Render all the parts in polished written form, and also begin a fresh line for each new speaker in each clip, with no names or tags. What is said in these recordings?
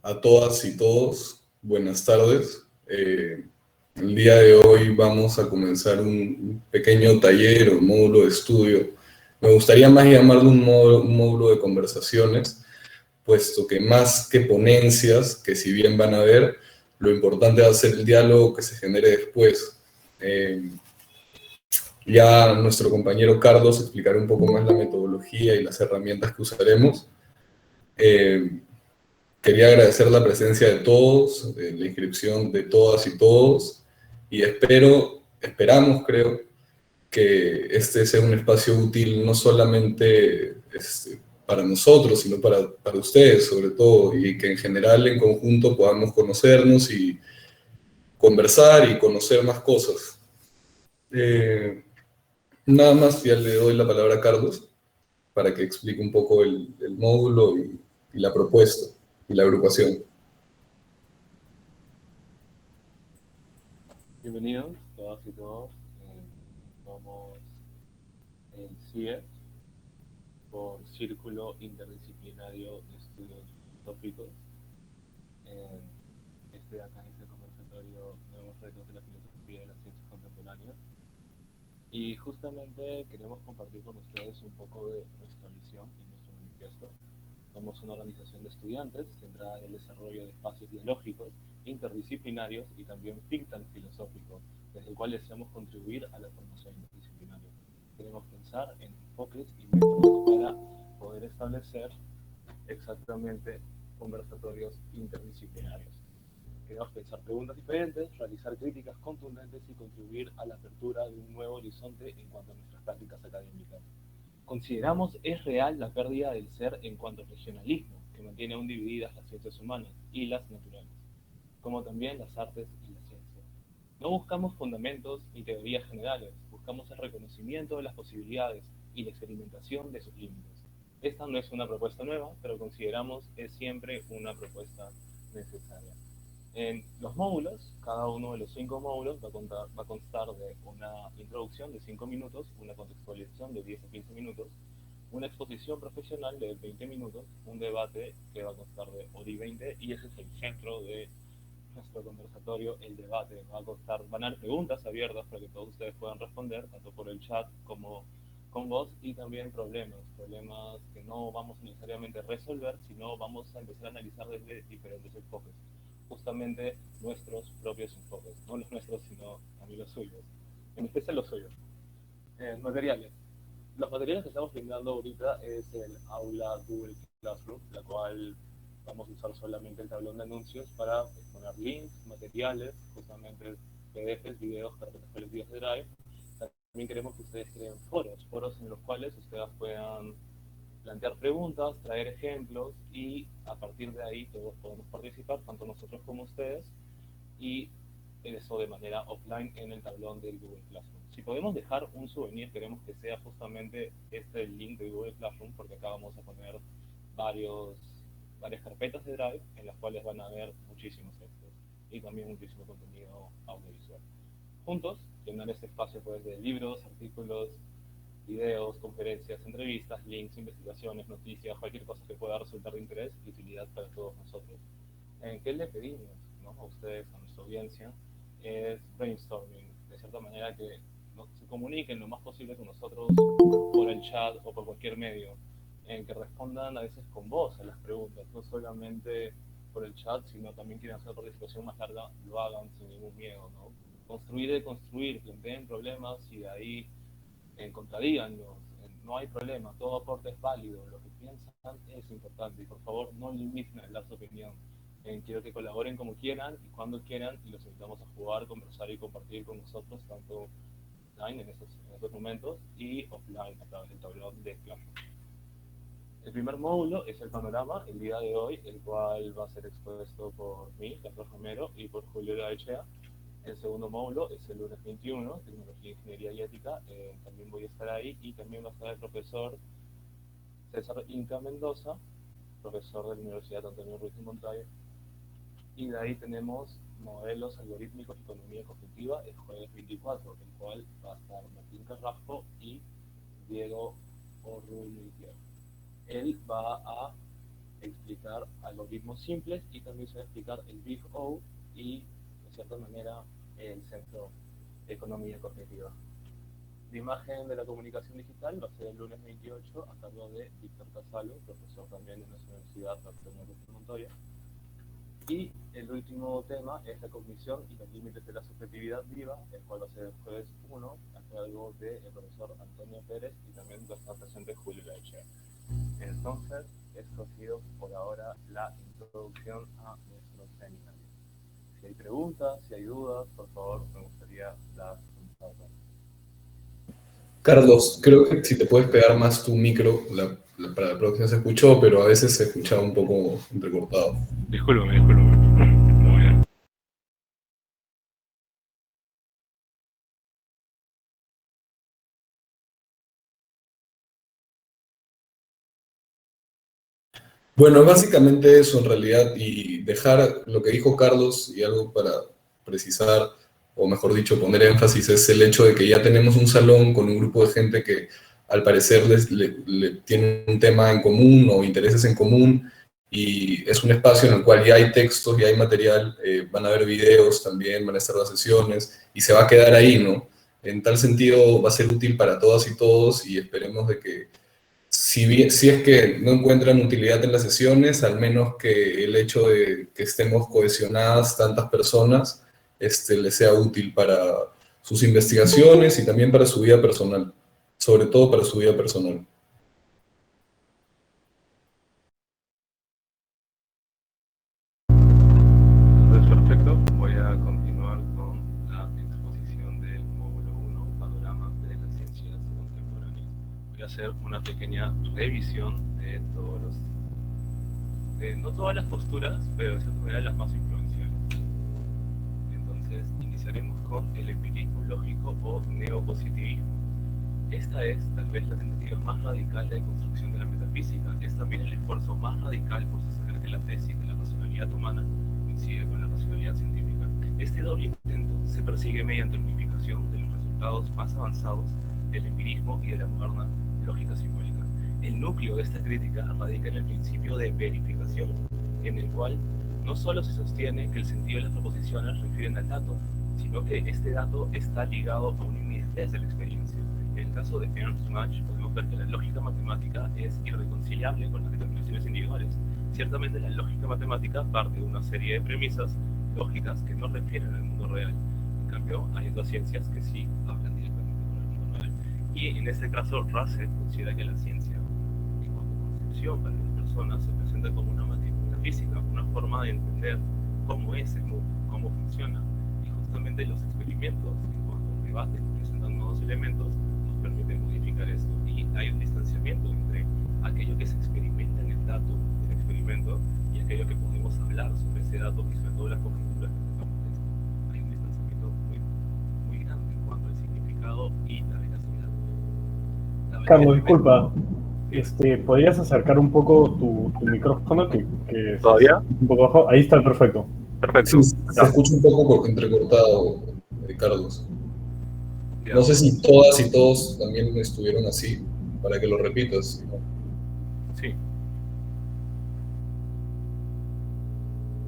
A todas y todos, buenas tardes. El día de hoy vamos a comenzar un pequeño taller o módulo de estudio. Me gustaría más llamarlo un módulo de conversaciones, puesto que más que ponencias, que si bien van a haber, lo importante va a ser el diálogo que se genere después. Ya nuestro compañero Carlos explicará un poco más la metodología y las herramientas que usaremos. Quería agradecer la presencia de todos, la inscripción de todas y todos, y esperamos, creo, que este sea un espacio útil no solamente para nosotros, sino para ustedes sobre todo, y que en general, en conjunto, podamos conocernos y conversar y conocer más cosas. Nada más, ya le doy la palabra a Carlos para que explique un poco el módulo y la propuesta y la agrupación.
Bienvenidos todas y todos. Somos el CIE, por Círculo Interdisciplinario de Estudios Filosóficos. Este de acá es el conversatorio Nuevos Retos de la Filosofía y las Ciencias Contemporáneas. Y justamente queremos compartir con ustedes un poco de nuestra visión y nuestro manifiesto. Somos una organización de estudiantes centrada en el desarrollo de espacios dialógicos, interdisciplinarios y también think tank filosóficos, desde el cual deseamos contribuir a la formación interdisciplinaria. Queremos pensar en enfoques y métodos para poder establecer exactamente conversatorios interdisciplinarios. Queremos pensar preguntas diferentes, realizar críticas contundentes y contribuir a la apertura de un nuevo horizonte en cuanto a nuestras prácticas académicas. Consideramos es real la pérdida del ser en cuanto al regionalismo, que mantiene aún divididas las ciencias humanas y las naturales, como también las artes y la ciencia. No buscamos fundamentos ni teorías generales, buscamos el reconocimiento de las posibilidades y la experimentación de sus límites. Esta no es una propuesta nueva, pero consideramos es siempre una propuesta necesaria. En los módulos, cada uno de los 5 módulos va a constar de una introducción de 5 minutos, una contextualización de 10 a 15 minutos, una exposición profesional de 20 minutos, un debate que va a constar de hora y 20, y ese es el centro de nuestro conversatorio, el debate. Van a haber preguntas abiertas para que todos ustedes puedan responder, tanto por el chat como con voz, y también problemas que no vamos a necesariamente resolver, sino vamos a empezar a analizar desde diferentes enfoques, justamente nuestros propios enfoques, no los nuestros, sino también los suyos, en especial los suyos. Materiales. Los materiales que estamos brindando ahorita es el aula Google Classroom, la cual vamos a usar solamente el tablón de anuncios para poner links, materiales, justamente PDFs, videos, carpetas colectivas de Drive. También queremos que ustedes creen foros en los cuales ustedes puedan plantear preguntas, traer ejemplos, y a partir de ahí todos podemos participar, tanto nosotros como ustedes, y eso de manera offline en el tablón del Google Classroom. Si podemos dejar un souvenir, queremos que sea justamente el link de Google Classroom, porque acá vamos a poner varias carpetas de Drive en las cuales van a haber muchísimos textos y también muchísimo contenido audiovisual. Juntos, llenar este espacio pues, de libros, artículos, videos, conferencias, entrevistas, links, investigaciones, noticias, cualquier cosa que pueda resultar de interés y utilidad para todos nosotros. ¿Qué le pedimos, ¿no?, a ustedes, a nuestra audiencia? Es brainstorming, de cierta manera que se comuniquen lo más posible con nosotros por el chat o por cualquier medio, en que respondan a veces con voz a las preguntas, no solamente por el chat, sino también quieren hacer participación más larga, lo hagan sin ningún miedo, ¿no? Construir y construir, planteen problemas y de ahí contradíganlos, no hay problema, todo aporte es válido, lo que piensan es importante y por favor no limiten a dar su opinión. Quiero que colaboren como quieran y cuando quieran, y los invitamos a jugar, conversar y compartir con nosotros, tanto online en estos momentos y offline a través del tablón de Classroom. El primer módulo es el panorama, el día de hoy, el cual va a ser expuesto por mí, Carlos Romero, y por Julio Laechea. El segundo módulo es el lunes 21, Tecnología, Ingeniería y Ética. También voy a estar ahí, y también va a estar el profesor César Inca Mendoza, profesor de la Universidad Antonio Ruiz de Montaña. Y de ahí tenemos modelos algorítmicos y economía cognitiva el jueves 24, el cual va a estar Martín Carrasco y Diego Orrullo. Él va a explicar algoritmos simples y también se va a explicar el Big O y, de cierta manera, el centro de economía cognitiva. La imagen de la comunicación digital va a ser el lunes 28 a cargo de Víctor Casalo, profesor también de nuestra universidad, de Montoya. Y el último tema es la cognición y los límites de la subjetividad viva, el cual va a ser el jueves 1 a cargo del profesor Antonio Pérez y también va a estar presente Julio Leche. Entonces, esto ha sido por ahora la introducción a nuestro seminario. Si hay preguntas, si hay dudas, por favor, me gustaría las preguntas.
Carlos, creo que si te puedes pegar más tu micro, para la próxima se escuchó, pero a veces se escuchaba un poco entrecortado.
Discúlpame.
Bueno, es básicamente eso en realidad, y dejar lo que dijo Carlos y algo para precisar, o mejor dicho, poner énfasis, es el hecho de que ya tenemos un salón con un grupo de gente que al parecer le tiene un tema en común o intereses en común, y es un espacio en el cual ya hay textos, ya hay material, van a haber videos también, van a estar las sesiones, y se va a quedar ahí, ¿no? En tal sentido va a ser útil para todas y todos, y esperemos de que si es que no encuentran utilidad en las sesiones, al menos que el hecho de que estemos cohesionadas tantas personas les sea útil para sus investigaciones y también para su vida personal, sobre todo para su vida personal.
Entonces, perfecto. Voy a continuar con la exposición del módulo 1, Panoramas de las Ciencias Contemporáneas. Voy a hacer una pequeña revisión de no todas las posturas, pero de cierta manera las más influenciales. Entonces, iniciaremos con el empirismo lógico o neopositivismo. Esta es, tal vez, la tentativa más radical de construcción de la metafísica. Es también el esfuerzo más radical por sostener que la tesis de la racionalidad humana coincide con la racionalidad científica. Este doble intento se persigue mediante la unificación de los resultados más avanzados del empirismo y de la moderna lógica simbólica. El núcleo de esta crítica radica en el principio de verificación, en el cual no solo se sostiene que el sentido de las proposiciones refieren al dato, sino que este dato está ligado a una inmediatez de la experiencia. En el caso de Ernst Mach, podemos ver que la lógica matemática es irreconciliable con las determinaciones individuales. Ciertamente, la lógica matemática parte de una serie de premisas lógicas que no refieren al mundo real. En cambio, hay otras ciencias que sí hablan directamente con el mundo real. Y en este caso, Russell considera que la ciencia, en cuanto a concepción para las personas, se presenta como una metafísica, una forma de entender cómo es el mundo, cómo funciona. Y justamente los experimentos, en cuanto al debate, presentan nuevos elementos, nos permiten modificar esto. Y hay un distanciamiento entre aquello que se experimenta en el dato del experimento y aquello que podemos hablar sobre ese dato y sobre todo las conjeturas que tengamos de esto. Hay un distanciamiento muy grande en cuanto al significado y la veracidad.
Carlos, disculpa, ¿podrías acercar un poco tu micrófono? Que
¿Todavía?
Un poco bajo. Ahí está, perfecto.
Sí, se escucha un poco entrecortado, Carlos. No sé si todas y todos también estuvieron así, para que lo repitas.
Sí.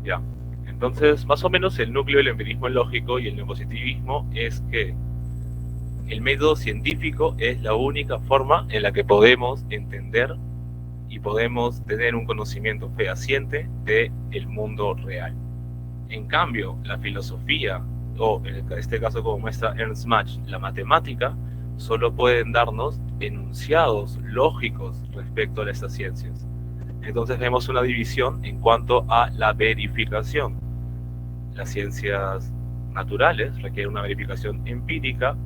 Ya. Entonces, más o menos el núcleo del empirismo lógico y el neopositivismo es que el método científico es la única forma en la que podemos entender y podemos tener un conocimiento fehaciente del mundo real. En cambio, la filosofía, o en este caso como muestra Ernst Mach, la matemática, solo pueden darnos enunciados lógicos respecto a estas ciencias. Entonces vemos una división en cuanto a la verificación. Las ciencias naturales requieren una verificación empírica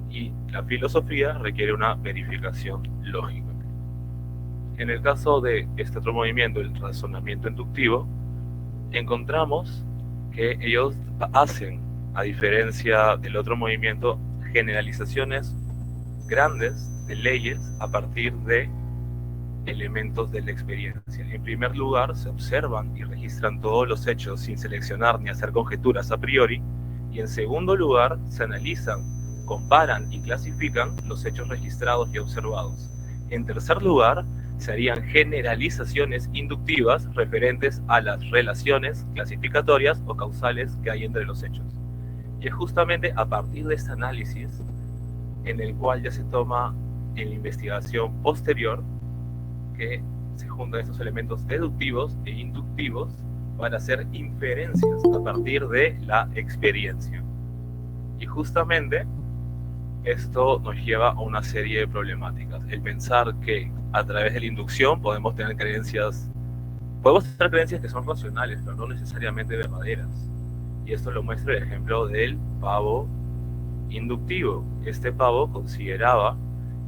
y la filosofía requiere una verificación lógica. En el caso de este otro movimiento, el razonamiento inductivo, encontramos que ellos hacen, a diferencia del otro movimiento, generalizaciones grandes de leyes a partir de elementos de la experiencia. En primer lugar, se observan y registran todos los hechos sin seleccionar ni hacer conjeturas a priori, y en segundo lugar, se analizan, comparan y clasifican los hechos registrados y observados. En tercer lugar, se harían generalizaciones inductivas referentes a las relaciones clasificatorias o causales que hay entre los hechos. Y es justamente a partir de este análisis en el cual ya se toma en la investigación posterior que se juntan estos elementos deductivos e inductivos para hacer inferencias a partir de la experiencia. Y justamente esto nos lleva a una serie de problemáticas. El pensar que a través de la inducción podemos tener creencias que son racionales, pero no necesariamente verdaderas. Y esto lo muestra el ejemplo del pavo inductivo. Este pavo consideraba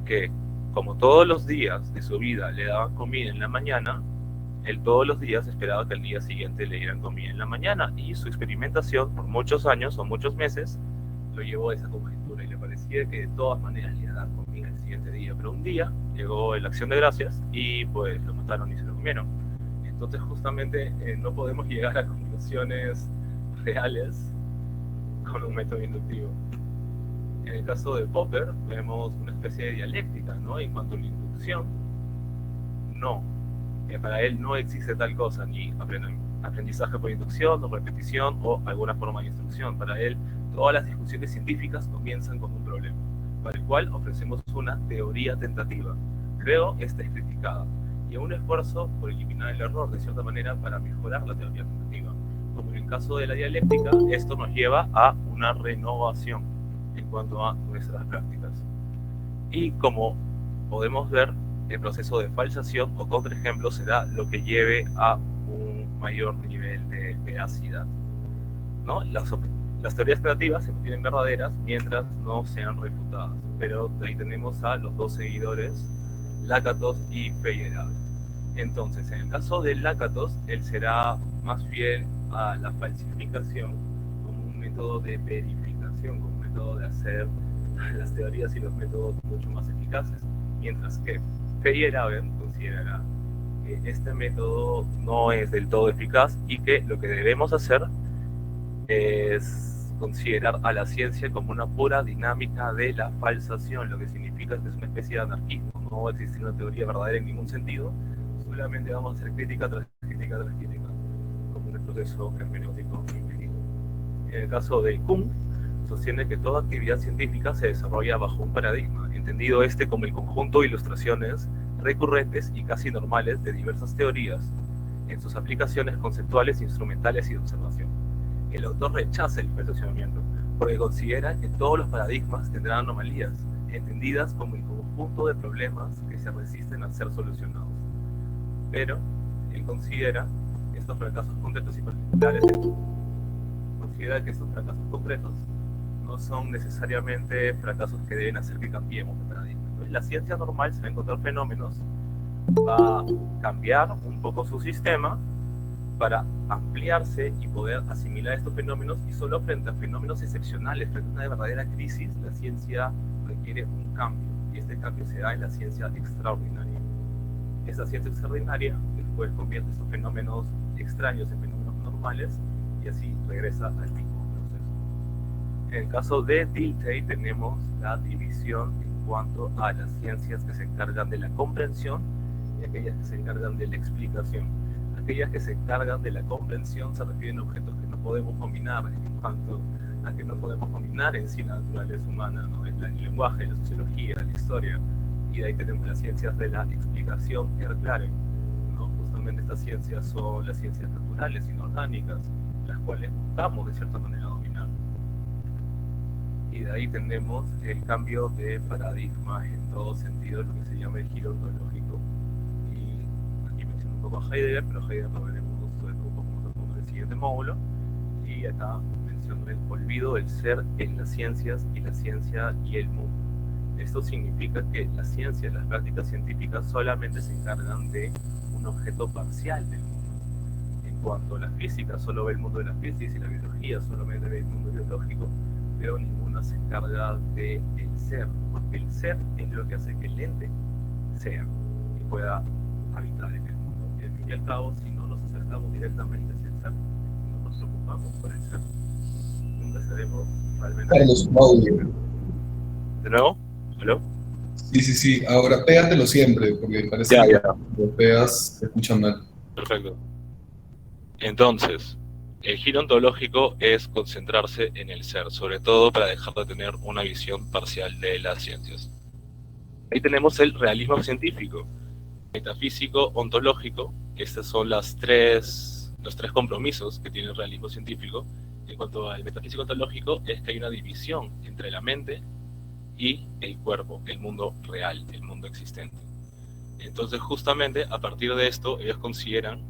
que como todos los días de su vida le daban comida en la mañana, él todos los días esperaba que el día siguiente le dieran comida en la mañana, y su experimentación por muchos años o muchos meses lo llevó a esa conjetura, y le parecía que de todas maneras le iba a dar comida el siguiente día. Pero un día llegó la acción de gracias y pues lo mataron y se lo comieron. Entonces justamente no podemos llegar a conclusiones reales con un método inductivo. En el caso de Popper vemos una especie de dialéctica, ¿no? En cuanto a la inducción, no. Para él no existe tal cosa, ni aprendizaje por inducción, o repetición, o alguna forma de instrucción. Para él, todas las discusiones científicas comienzan con un problema, para el cual ofrecemos una teoría tentativa. Luego, esta es criticada, y un esfuerzo por eliminar el error, de cierta manera, para mejorar la teoría tentativa. Como en el caso de la dialéctica, esto nos lleva a una renovación en cuanto a nuestras prácticas. Y como podemos ver, el proceso de falsación o contraejemplo será lo que lleve a un mayor nivel de veracidad, ¿no? Las teorías creativas se mantienen verdaderas mientras no sean refutadas, pero de ahí tenemos a los dos seguidores, Lakatos y Feyerabend. Entonces, en el caso de Lakatos, él será más fiel a la falsificación como un método de verificación, como un método de hacer las teorías y los métodos mucho más eficaces, mientras que Feyerabend considerará que este método no es del todo eficaz y que lo que debemos hacer es considerar a la ciencia como una pura dinámica de la falsación, lo que significa que es una especie de anarquismo. No va a existir una teoría verdadera en ningún sentido, solamente vamos a hacer crítica tras crítica tras crítica, como un proceso hermenéutico infinito. En el caso de Kuhn, sostiene que toda actividad científica se desarrolla bajo un paradigma, entendido este como el conjunto de ilustraciones recurrentes y casi normales de diversas teorías en sus aplicaciones conceptuales, instrumentales y de observación. El autor rechaza el perfeccionamiento porque considera que todos los paradigmas tendrán anomalías, entendidas como el conjunto de problemas que se resisten a ser solucionados. Pero él considera estos fracasos concretos y particulares, considera que estos fracasos concretos no son necesariamente fracasos que deben hacer que cambiemos de paradigma. Entonces, la ciencia normal se va a encontrar fenómenos, va a cambiar un poco su sistema para ampliarse y poder asimilar estos fenómenos, y solo frente a fenómenos excepcionales, frente a una verdadera crisis, la ciencia requiere un cambio, y este cambio se da en la ciencia extraordinaria. Esa ciencia extraordinaria después convierte estos fenómenos extraños en fenómenos normales, y así regresa al mismo proceso. En el caso de Dilthey tenemos la división en cuanto a las ciencias que se encargan de la comprensión y aquellas que se encargan de la explicación. Aquellas que se encargan de la comprensión se refieren a objetos que no podemos combinar, en cuanto a que no podemos combinar en sí la naturaleza humana, ¿no? El lenguaje, la sociología, la historia, y de ahí tenemos las ciencias de la explicación Erklärung, ¿no? Justamente estas ciencias son las ciencias naturales, inorgánicas, las cuales buscamos de cierta manera dominar. Y de ahí tenemos el cambio de paradigma en todo sentido, lo que se llama el giro ontológico. Y aquí menciono un poco a Heidegger, pero Heidegger lo veremos sobre todo como en el siguiente módulo. Y acá menciono el olvido del ser en las ciencias y la ciencia y el mundo. Esto significa que las ciencias, las prácticas científicas solamente se encargan de un objeto parcial del mundo. En cuanto a la física, solo ve el mundo de la física, y la biología solamente ve el mundo biológico, pero ninguna se encarga del ser, porque el ser es lo que hace que el ente sea y pueda habitar en el mundo. Y al fin y al cabo, si no nos acercamos directamente hacia el ser, no nos preocupamos por el ser, nunca seremos realmente...
Carlos, un audio.
¿De nuevo? ¿Aló?
Sí, sí, sí. Ahora pégatelo siempre, porque parece
Ya,
que
ya.
cuando lo pegas se escucha mal.
Perfecto. Entonces, el giro ontológico es concentrarse en el ser, sobre todo para dejar de tener una visión parcial de las ciencias. Ahí tenemos el realismo científico, metafísico, ontológico, que estos son los tres compromisos que tiene el realismo científico. En cuanto al metafísico ontológico, es que hay una división entre la mente y el cuerpo, el mundo real, el mundo existente. Entonces, justamente a partir de esto, ellos consideran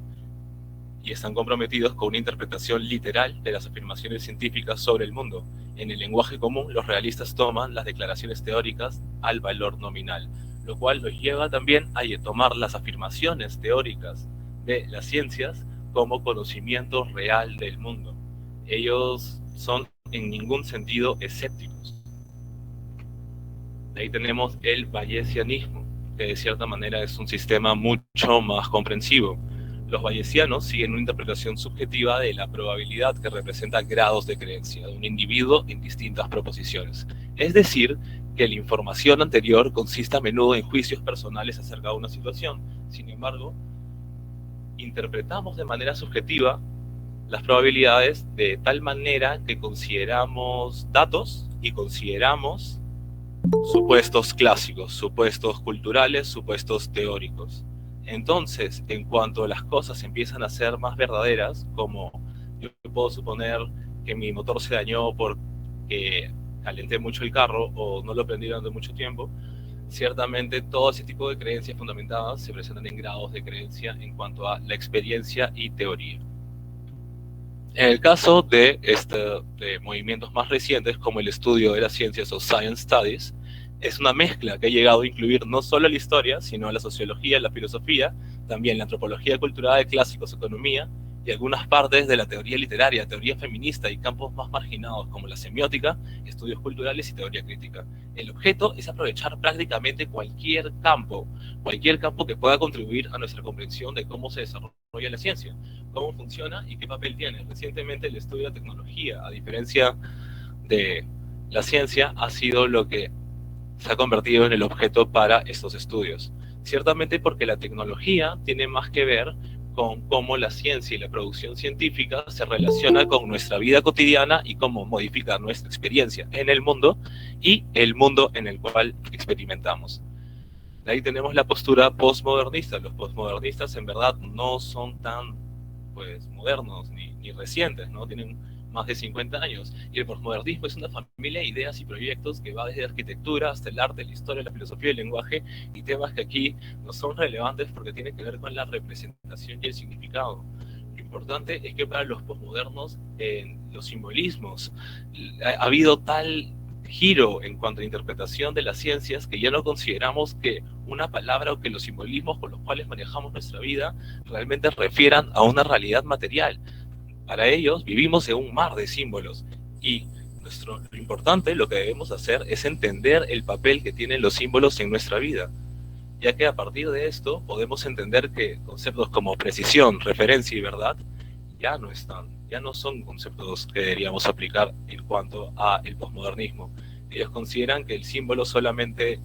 y están comprometidos con una interpretación literal de las afirmaciones científicas sobre el mundo. En el lenguaje común, los realistas toman las declaraciones teóricas al valor nominal, lo cual los lleva también a tomar las afirmaciones teóricas de las ciencias como conocimiento real del mundo. Ellos son en ningún sentido escépticos. De ahí tenemos el bayesianismo, que de cierta manera es un sistema mucho más comprensivo. Los bayesianos siguen una interpretación subjetiva de la probabilidad que representa grados de creencia de un individuo en distintas proposiciones. Es decir, que la información anterior consiste a menudo en juicios personales acerca de una situación. Sin embargo, interpretamos de manera subjetiva las probabilidades de tal manera que consideramos datos y consideramos supuestos clásicos, supuestos culturales, supuestos teóricos. Entonces, en cuanto las cosas empiezan a ser más verdaderas, como yo puedo suponer que mi motor se dañó porque calenté mucho el carro o no lo prendí durante mucho tiempo, ciertamente todo ese tipo de creencias fundamentadas se presentan en grados de creencia en cuanto a la experiencia y teoría. En el caso de movimientos más recientes, como el estudio de las ciencias o Science Studies, es una mezcla que ha llegado a incluir no solo la historia, sino la sociología, la filosofía, también la antropología cultural de clásicos, economía, y algunas partes de la teoría literaria, teoría feminista y campos más marginados como la semiótica, estudios culturales y teoría crítica. El objeto es aprovechar prácticamente cualquier campo que pueda contribuir a nuestra comprensión de cómo se desarrolla la ciencia, cómo funciona y qué papel tiene. Recientemente el estudio de la tecnología, a diferencia de la ciencia, ha sido lo que se ha convertido en el objeto para estos estudios. Ciertamente porque la tecnología tiene más que ver con cómo la ciencia y la producción científica se relaciona con nuestra vida cotidiana y cómo modifica nuestra experiencia en el mundo y el mundo en el cual experimentamos. De ahí tenemos la postura postmodernista. Los postmodernistas en verdad no son tan modernos ni recientes, ¿no? Tienen más de 50 años. Y el postmodernismo es una familia de ideas y proyectos que va desde la arquitectura hasta el arte, la historia, la filosofía y el lenguaje, y temas que aquí no son relevantes porque tienen que ver con la representación y el significado. Lo importante es que para los postmodernos, los simbolismos, ha habido tal giro en cuanto a interpretación de las ciencias que ya no consideramos que una palabra o que los simbolismos con los cuales manejamos nuestra vida realmente refieran a una realidad material. Para ellos vivimos en un mar de símbolos y lo importante, lo que debemos hacer es entender el papel que tienen los símbolos en nuestra vida, ya que a partir de esto podemos entender que conceptos como precisión, referencia y verdad ya no son conceptos que deberíamos aplicar en cuanto a el posmodernismo. Ellos consideran que el símbolo solamente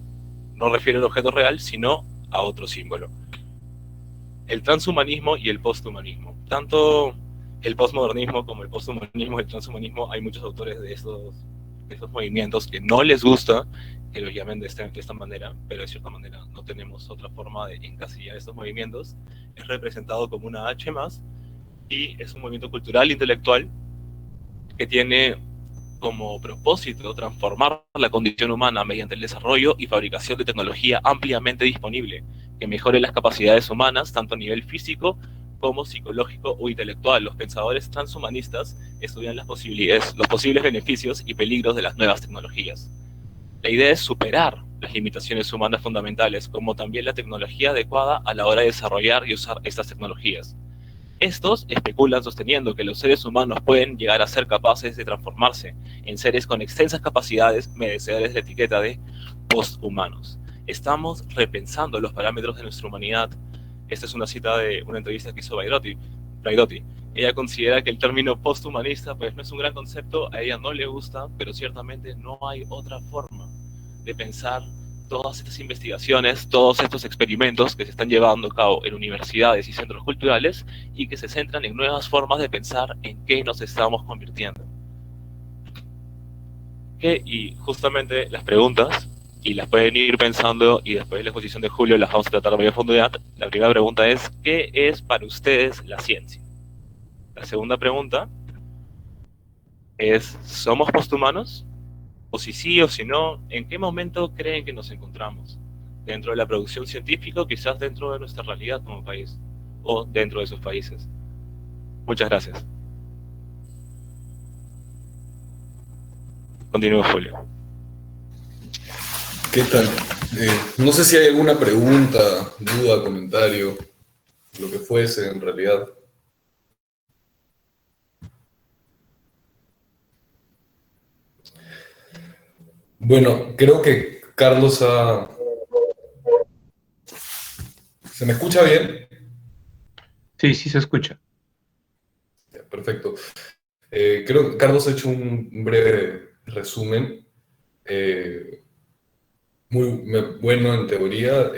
no refiere al objeto real, sino a otro símbolo. El transhumanismo y el posthumanismo. Tanto el postmodernismo como el posthumanismo y el transhumanismo, hay muchos autores de estos movimientos que no les gusta que lo llamen de esta manera, pero de cierta manera no tenemos otra forma de encasillar estos movimientos. Es representado como una H más, y es un movimiento cultural e intelectual que tiene como propósito transformar la condición humana mediante el desarrollo y fabricación de tecnología ampliamente disponible, que mejore las capacidades humanas, tanto a nivel físico como psicológico o intelectual. Los pensadores transhumanistas estudian las posibilidades, los posibles beneficios y peligros de las nuevas tecnologías. La idea es superar las limitaciones humanas fundamentales, como también la tecnología adecuada a la hora de desarrollar y usar estas tecnologías. Estos especulan sosteniendo que los seres humanos pueden llegar a ser capaces de transformarse en seres con extensas capacidades merecedores de la etiqueta de posthumanos. Estamos repensando los parámetros de nuestra humanidad. Esta es una cita de una entrevista que hizo Braidotti. Ella considera que el término posthumanista no es un gran concepto, a ella no le gusta, pero ciertamente no hay otra forma de pensar todas estas investigaciones, todos estos experimentos que se están llevando a cabo en universidades y centros culturales y que se centran en nuevas formas de pensar en qué nos estamos convirtiendo. Y justamente las preguntas, y las pueden ir pensando y después de la exposición de Julio las vamos a tratar a mayor profundidad. La primera pregunta es, ¿qué es para ustedes la ciencia? La segunda pregunta es, ¿somos posthumanos? O si sí o si no, ¿en qué momento creen que nos encontramos? ¿Dentro de la producción científica o quizás dentro de nuestra realidad como país? ¿O dentro de esos países? Muchas gracias. Continúo, Julio.
¿Qué tal? No sé si hay alguna pregunta, duda, comentario, lo que fuese en realidad. Bueno, creo que Carlos ha... ¿Se me escucha bien?
Sí, sí se escucha.
Ya, perfecto. Creo que Carlos ha hecho un breve resumen, bueno en teoría.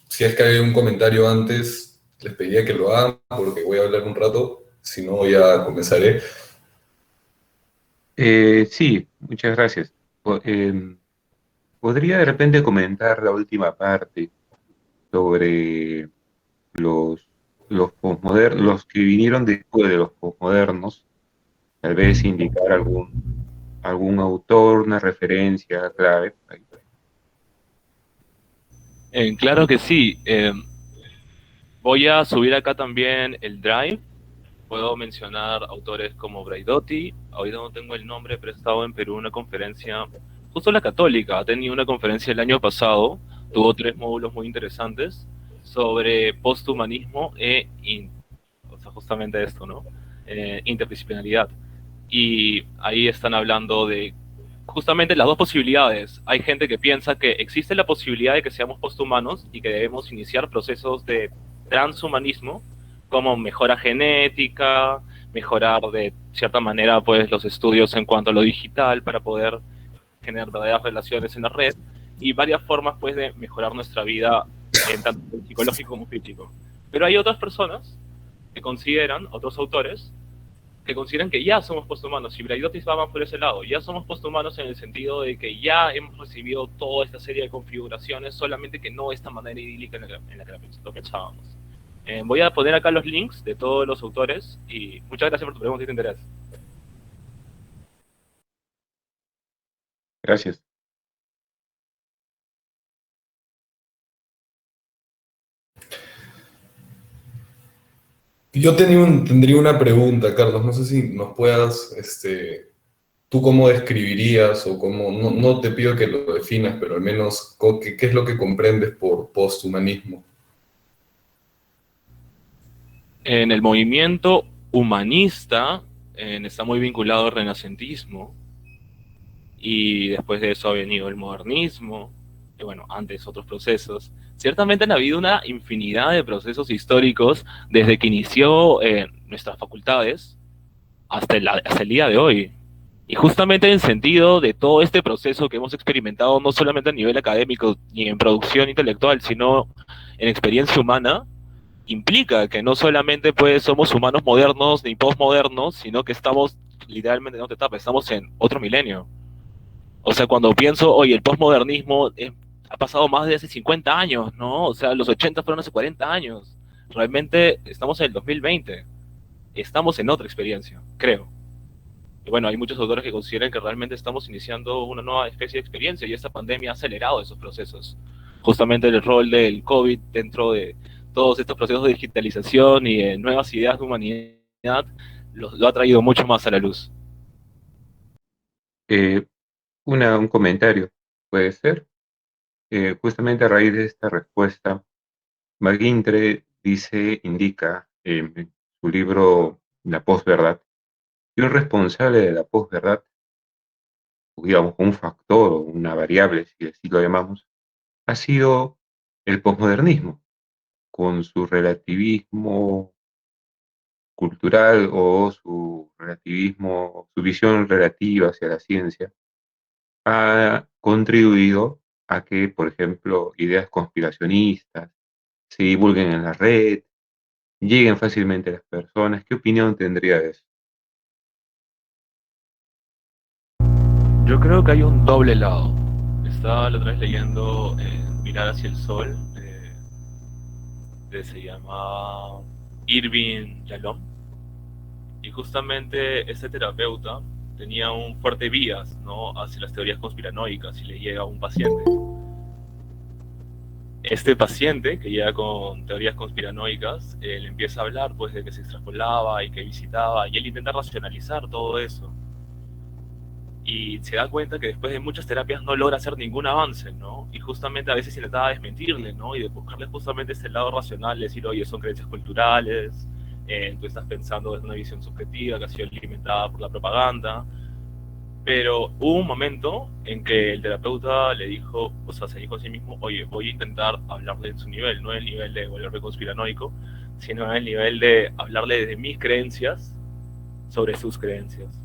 Si es que hay un comentario antes, les pediría que lo hagan porque voy a hablar un rato, si no ya comenzaré.
Sí, muchas gracias. ¿Podría de repente comentar la última parte sobre los, los que vinieron después de los posmodernos? Tal vez indicar algún autor, una referencia clave.
Claro que sí. Voy a subir acá también el Drive. Puedo mencionar autores como Braidotti. Ahorita no tengo el nombre, pero he estado en Perú en una conferencia, justo la Católica. Ha tenido una conferencia el año pasado. Tuvo 3 módulos muy interesantes sobre posthumanismo o sea, justamente esto, ¿no? Interdisciplinaridad. Y ahí están hablando de justamente las dos posibilidades. Hay gente que piensa que existe la posibilidad de que seamos posthumanos y que debemos iniciar procesos de transhumanismo, como mejora genética, mejorar de cierta manera pues los estudios en cuanto a lo digital para poder generar verdaderas relaciones en la red y varias formas pues de mejorar nuestra vida en tanto psicológico como físico. Pero hay otras personas que consideran, otros autores, que consideran que ya somos posthumanos, y Braidotis va más por ese lado, ya somos posthumanos en el sentido de que ya hemos recibido toda esta serie de configuraciones, solamente que no de esta manera idílica en la que lo pensábamos. Voy a poner acá los links de todos los autores, y muchas gracias por tu pregunta y tu interés.
Gracias.
Yo tendría una pregunta, Carlos. No sé si nos puedas, tú cómo describirías o cómo, no te pido que lo definas, pero al menos qué es lo que comprendes por posthumanismo.
En el movimiento humanista está muy vinculado al renacentismo, y después de eso ha venido el modernismo, y bueno, antes otros procesos. Ciertamente han habido una infinidad de procesos históricos desde que inició nuestras facultades hasta el día de hoy. Y justamente en el sentido de todo este proceso que hemos experimentado, no solamente a nivel académico ni en producción intelectual, sino en experiencia humana, implica que no solamente pues somos humanos modernos ni postmodernos, sino que estamos literalmente en otra etapa, estamos en otro milenio. O sea, cuando pienso, oye, el postmodernismo ha pasado más de hace 50 años, ¿no? O sea, los 80 fueron hace 40 años. Realmente estamos en el 2020. Estamos en otra experiencia, creo. Y bueno, hay muchos autores que consideran que realmente estamos iniciando una nueva especie de experiencia y esta pandemia ha acelerado esos procesos. Justamente el rol del COVID dentro de todos estos procesos de digitalización y de nuevas ideas de humanidad lo ha traído mucho más a la luz.
Eh, un comentario, puede ser. Justamente a raíz de esta respuesta, McGinty indica en su libro La posverdad, que un responsable de la posverdad, digamos, un factor o una variable, si así lo llamamos, ha sido el posmodernismo, con su relativismo cultural o su relativismo, su visión relativa hacia la ciencia, ha contribuido a que, por ejemplo, ideas conspiracionistas se divulguen en la red, lleguen fácilmente a las personas? ¿Qué opinión tendría de eso?
Yo creo que hay un doble lado. Estaba la otra vez leyendo Mirar hacia el Sol, se llama Irving Yalom, y justamente este terapeuta tenía un fuerte bias, ¿no?, hacia las teorías conspiranoicas y le llega a un paciente. Este paciente que llega con teorías conspiranoicas, le empieza a hablar pues de que se extrapolaba y que visitaba, y él intenta racionalizar todo eso. Y se da cuenta que después de muchas terapias no logra hacer ningún avance, ¿no? Y justamente a veces intentaba desmentirle, ¿no? Y de buscarle justamente este lado racional, decir, oye, son creencias culturales, tú estás pensando desde una visión subjetiva que ha sido alimentada por la propaganda. Pero hubo un momento en que el terapeuta le dijo, o sea, se dijo a sí mismo, oye, voy a intentar hablarle en su nivel, no en el nivel de volverme conspiranoico, sino en el nivel de hablarle de mis creencias sobre sus creencias.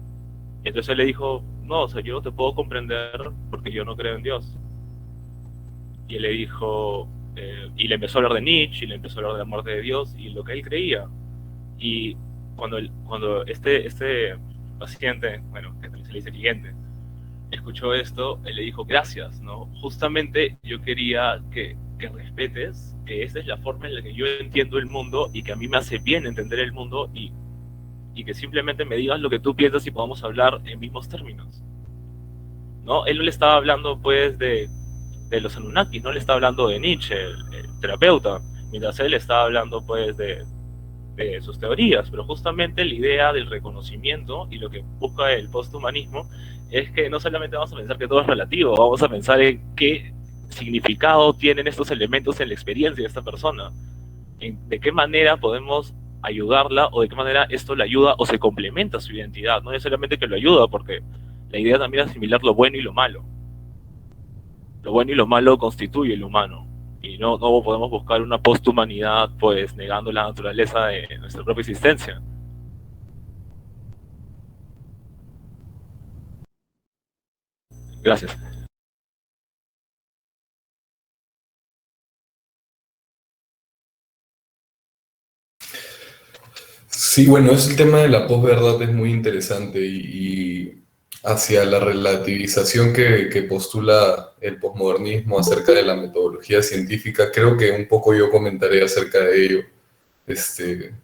Y entonces él le dijo, no, o sea, yo no te puedo comprender porque yo no creo en Dios. Y él le dijo, y le empezó a hablar de Nietzsche, y le empezó a hablar de la muerte de Dios, y lo que él creía. Y cuando este paciente, bueno, que también se le dice cliente, escuchó esto, él le dijo, gracias, ¿no? Justamente yo quería que respetes que esta es la forma en la que yo entiendo el mundo y que a mí me hace bien entender el mundo, y que simplemente me digas lo que tú piensas y podamos hablar en mismos términos, ¿no? Él no le estaba hablando, pues, de los Anunnakis, no le estaba hablando de Nietzsche, el terapeuta, mientras él estaba hablando, pues, de sus teorías, pero justamente la idea del reconocimiento y lo que busca el posthumanismo es que no solamente vamos a pensar que todo es relativo, vamos a pensar en qué significado tienen estos elementos en la experiencia de esta persona, de qué manera podemos ayudarla o de qué manera esto le ayuda o se complementa a su identidad, no necesariamente que lo ayuda, porque la idea también es asimilar lo bueno y lo malo. Lo bueno y lo malo constituye el humano, y no podemos buscar una posthumanidad pues negando la naturaleza de nuestra propia existencia. Gracias.
Sí, bueno, ese tema de la posverdad es muy interesante y hacia la relativización que postula el posmodernismo acerca de la metodología científica, creo que un poco yo comentaré acerca de ello. Este,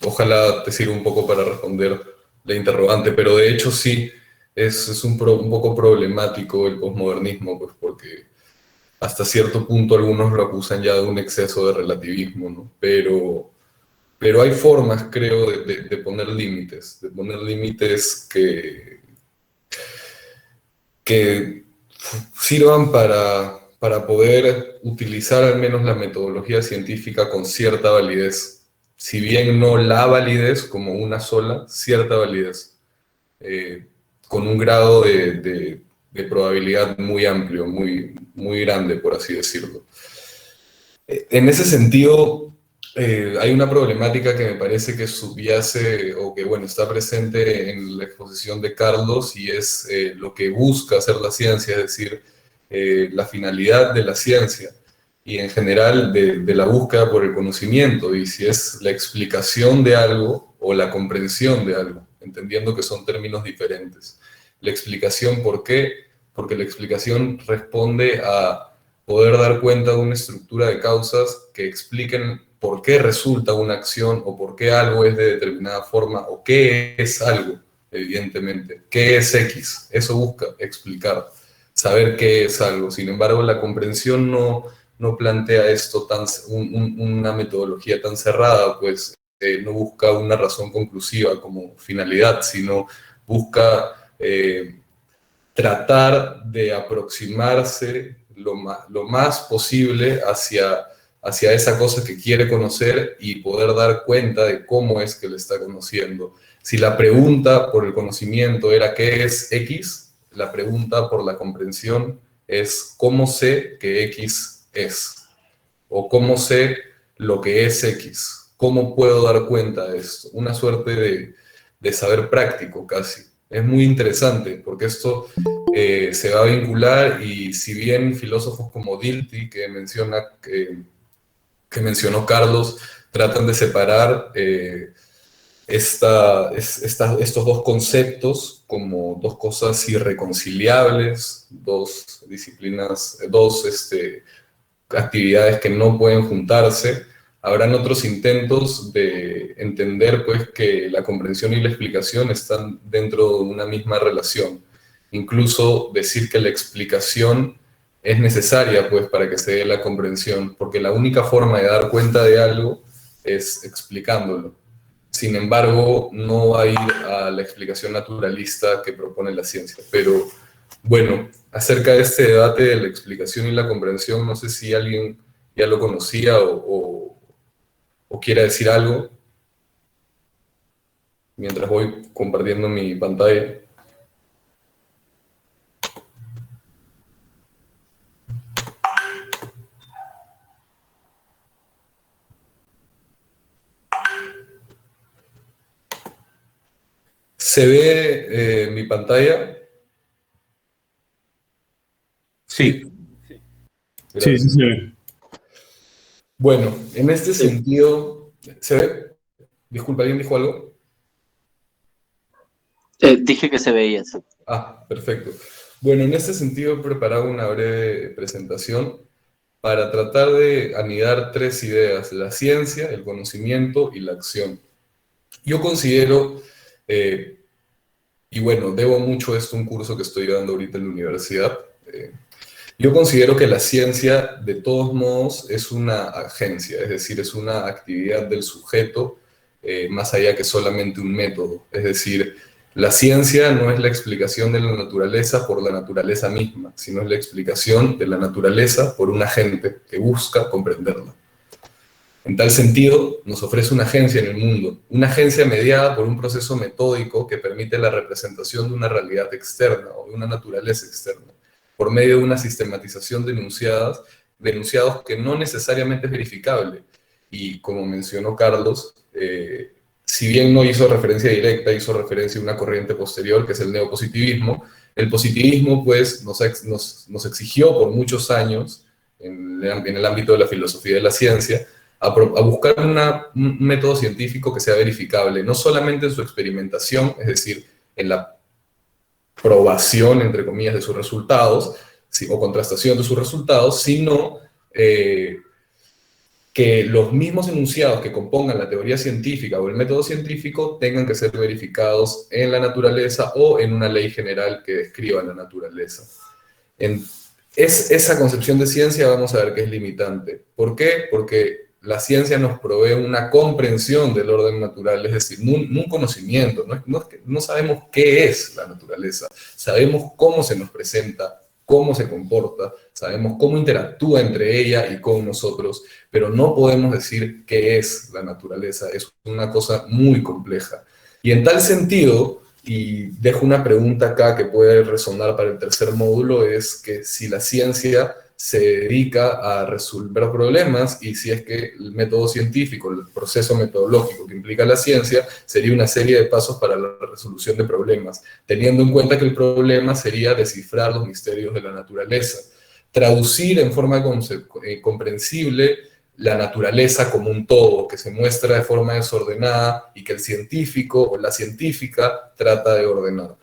Ojalá te sirva un poco para responder la interrogante, pero de hecho sí, es un poco problemático el posmodernismo, pues porque hasta cierto punto algunos lo acusan ya de un exceso de relativismo, ¿no? Pero hay formas, creo, de poner límites que sirvan para poder utilizar al menos la metodología científica con cierta validez. Si bien no la validez como una sola, cierta validez, con un grado de probabilidad muy amplio, muy grande, por así decirlo. En ese sentido, hay una problemática que me parece que subyace o que, bueno, está presente en la exposición de Carlos y es lo que busca hacer la ciencia, es decir, la finalidad de la ciencia y en general de la búsqueda por el conocimiento y si es la explicación de algo o la comprensión de algo, entendiendo que son términos diferentes. La explicación, ¿por qué? Porque la explicación responde a poder dar cuenta de una estructura de causas que expliquen por qué resulta una acción o por qué algo es de determinada forma o qué es algo, evidentemente. ¿Qué es X? Eso busca explicar, saber qué es algo. Sin embargo, la comprensión no plantea esto una metodología tan cerrada, pues no busca una razón conclusiva como finalidad, sino busca tratar de aproximarse lo más posible hacia esa cosa que quiere conocer y poder dar cuenta de cómo es que le está conociendo. Si la pregunta por el conocimiento era ¿qué es X? La pregunta por la comprensión es ¿cómo sé que X es? O ¿cómo sé lo que es X? ¿Cómo puedo dar cuenta de esto? Una suerte de saber práctico casi. Es muy interesante porque esto se va a vincular, y si bien filósofos como Dilthey, que mencionó Carlos, tratan de separar estos dos conceptos como dos cosas irreconciliables, dos disciplinas, actividades que no pueden juntarse. Habrán otros intentos de entender pues, que la comprensión y la explicación están dentro de una misma relación. Incluso decir que la explicación es necesaria pues, para que se dé la comprensión, porque la única forma de dar cuenta de algo es explicándolo. Sin embargo, no va a ir a la explicación naturalista que propone la ciencia. Pero bueno, acerca de este debate de la explicación y la comprensión, no sé si alguien ya lo conocía o quiera decir algo mientras voy compartiendo mi pantalla. ¿Se ve mi pantalla?
Sí,
Sí.
Sí, sí,
Gracias.
sí.
Bueno, en este sentido, ¿se ve? Disculpa, ¿alguien dijo algo?
Dije que se veía eso.
Ah, perfecto. Bueno, en este sentido he preparado una breve presentación para tratar de anidar tres ideas: la ciencia, el conocimiento y la acción. Yo considero, y bueno, debo mucho esto a un curso que estoy dando ahorita en la universidad, yo considero que la ciencia, de todos modos, es una agencia, es decir, es una actividad del sujeto, más allá que solamente un método. Es decir, la ciencia no es la explicación de la naturaleza por la naturaleza misma, sino es la explicación de la naturaleza por un agente que busca comprenderla. En tal sentido, nos ofrece una agencia en el mundo, una agencia mediada por un proceso metódico que permite la representación de una realidad externa o de una naturaleza externa, por medio de una sistematización de enunciados que no necesariamente es verificable. Y como mencionó Carlos, si bien no hizo referencia directa, hizo referencia a una corriente posterior, que es el neopositivismo. El positivismo pues, nos exigió por muchos años, en el ámbito de la filosofía y de la ciencia, a buscar un método científico que sea verificable, no solamente en su experimentación, es decir, en la probación, entre comillas, de sus resultados, o contrastación de sus resultados, sino que los mismos enunciados que compongan la teoría científica o el método científico tengan que ser verificados en la naturaleza o en una ley general que describa la naturaleza. Esa concepción de ciencia vamos a ver que es limitante. ¿Por qué? Porque la ciencia nos provee una comprensión del orden natural, es decir, no un conocimiento. No sabemos qué es la naturaleza, sabemos cómo se nos presenta, cómo se comporta, sabemos cómo interactúa entre ella y con nosotros, pero no podemos decir qué es la naturaleza. Es una cosa muy compleja. Y en tal sentido, y dejo una pregunta acá que puede resonar para el tercer módulo, es que si la ciencia se dedica a resolver problemas, y si es que el método científico, el proceso metodológico que implica la ciencia, sería una serie de pasos para la resolución de problemas, teniendo en cuenta que el problema sería descifrar los misterios de la naturaleza, traducir en forma comprensible la naturaleza como un todo, que se muestra de forma desordenada y que el científico o la científica trata de ordenar.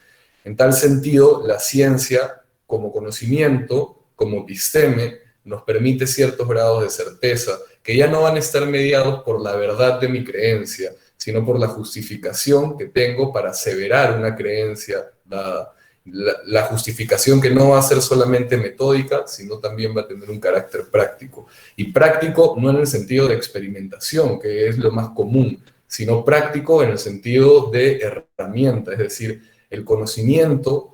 En tal sentido, la ciencia como conocimiento, como episteme, nos permite ciertos grados de certeza que ya no van a estar mediados por la verdad de mi creencia, sino por la justificación que tengo para aseverar una creencia dada. La justificación que no va a ser solamente metódica, sino también va a tener un carácter práctico. Y práctico no en el sentido de experimentación, que es lo más común, sino práctico en el sentido de herramienta, es decir, el conocimiento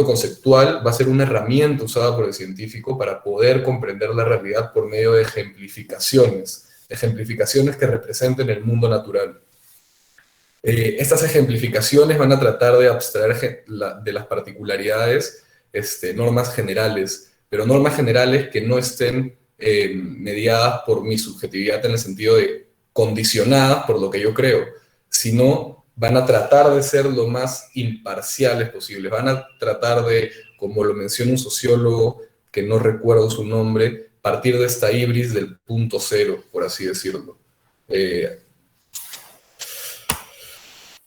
conceptual va a ser una herramienta usada por el científico para poder comprender la realidad por medio de ejemplificaciones que representen el mundo natural. Estas ejemplificaciones van a tratar de abstraer de las particularidades normas generales, pero normas generales que no estén mediadas por mi subjetividad en el sentido de condicionadas por lo que yo creo, sino van a tratar de ser lo más imparciales posibles, van a tratar de, como lo menciona un sociólogo, que no recuerdo su nombre, partir de esta ibris del punto cero, por así decirlo.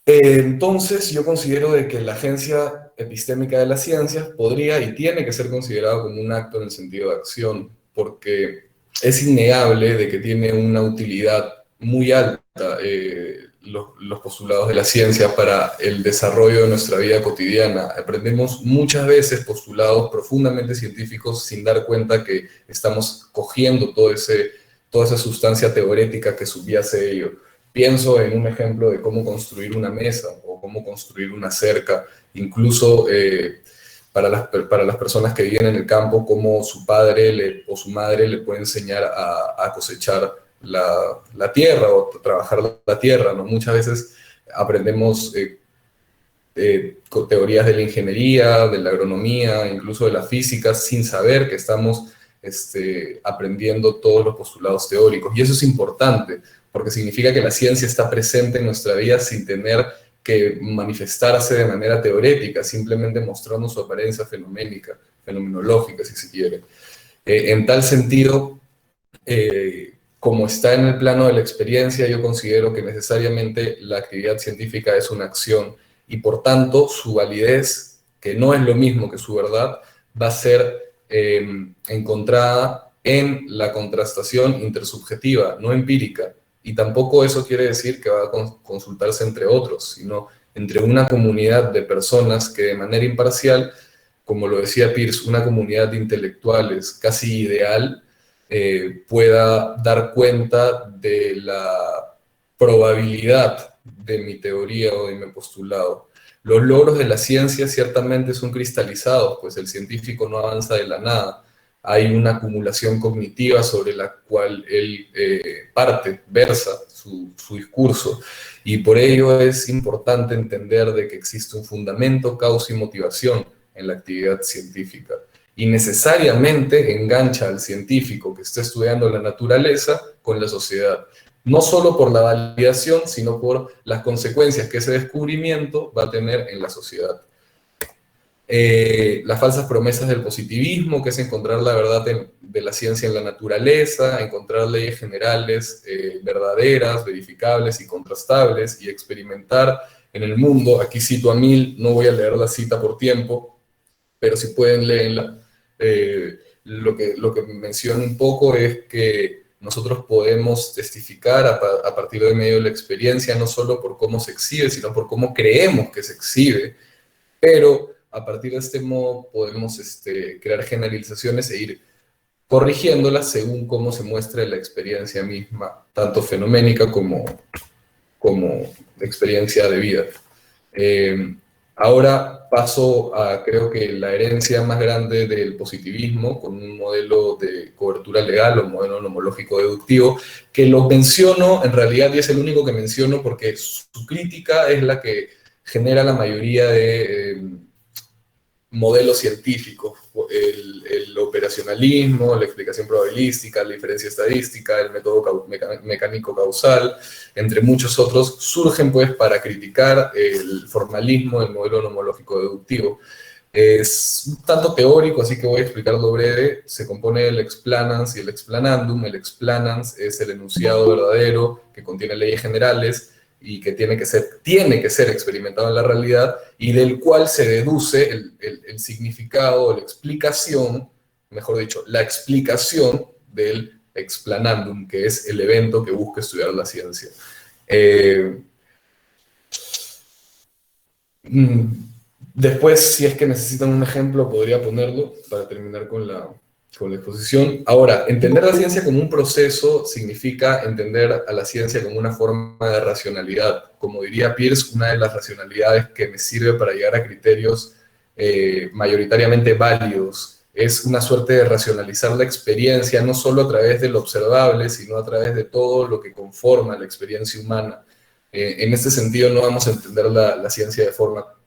Entonces, yo considero de que la agencia epistémica de las ciencias podría y tiene que ser considerado como un acto en el sentido de acción, porque es innegable de que tiene una utilidad muy alta los postulados de la ciencia para el desarrollo de nuestra vida cotidiana. Aprendemos muchas veces postulados profundamente científicos sin dar cuenta que estamos cogiendo toda esa sustancia teórica que subyace ello. Pienso en un ejemplo de cómo construir una mesa o cómo construir una cerca, incluso para las personas que viven en el campo, cómo su padre o su madre le puede enseñar a cosechar la tierra o trabajar la tierra, ¿no? Muchas veces aprendemos teorías de la ingeniería, de la agronomía, incluso de la física, sin saber que estamos aprendiendo todos los postulados teóricos. Y eso es importante, porque significa que la ciencia está presente en nuestra vida sin tener que manifestarse de manera teórica, simplemente mostrando su apariencia fenomenológica, si se quiere. En tal sentido, como está en el plano de la experiencia, yo considero que necesariamente la actividad científica es una acción y por tanto su validez, que no es lo mismo que su verdad, va a ser encontrada en la contrastación intersubjetiva, no empírica. Y tampoco eso quiere decir que va a consultarse entre otros, sino entre una comunidad de personas que de manera imparcial, como lo decía Peirce, una comunidad de intelectuales casi ideal, pueda dar cuenta de la probabilidad de mi teoría o de mi postulado. Los logros de la ciencia ciertamente son cristalizados, pues el científico no avanza de la nada. Hay una acumulación cognitiva sobre la cual él versa su discurso, y por ello es importante entender de que existe un fundamento, causa y motivación en la actividad científica, y necesariamente engancha al científico que está estudiando la naturaleza con la sociedad, no solo por la validación, sino por las consecuencias que ese descubrimiento va a tener en la sociedad. Las falsas promesas del positivismo, que es encontrar la verdad de la ciencia en la naturaleza, encontrar leyes generales verdaderas, verificables y contrastables, y experimentar en el mundo. Aquí cito a Mill, no voy a leer la cita por tiempo, pero si pueden leerla. Lo que menciona un poco es que nosotros podemos testificar a partir de medio de la experiencia, no solo por cómo se exhibe, sino por cómo creemos que se exhibe, pero a partir de este modo podemos crear generalizaciones e ir corrigiéndolas según cómo se muestra la experiencia misma, tanto fenoménica como experiencia de vida. Ahora paso a, creo que la herencia más grande del positivismo, con un modelo de cobertura legal o modelo nomológico deductivo, que lo menciono en realidad, y es el único que menciono porque su crítica es la que genera la mayoría de modelos científicos, el operacionalismo, la explicación probabilística, la inferencia estadística, el método mecánico causal, entre muchos otros, surgen pues para criticar el formalismo del modelo nomológico deductivo. Es un tanto teórico, así que voy a explicarlo breve. Se compone del explanans y el explanandum. El explanans es el enunciado verdadero que contiene leyes generales y que tiene que ser experimentado en la realidad, y del cual se deduce el significado, la explicación, mejor dicho, la explicación del explanandum, que es el evento que busca estudiar la ciencia. Después, si es que necesitan un ejemplo, podría ponerlo para terminar con la exposición. Ahora, entender la ciencia como un proceso significa entender a la ciencia como una forma de racionalidad. Como diría Peirce, una de las racionalidades que me sirve para llegar a criterios mayoritariamente válidos es una suerte de racionalizar la experiencia, no solo a través de lo observable, sino a través de todo lo que conforma la experiencia humana. En este sentido, no vamos a entender la ciencia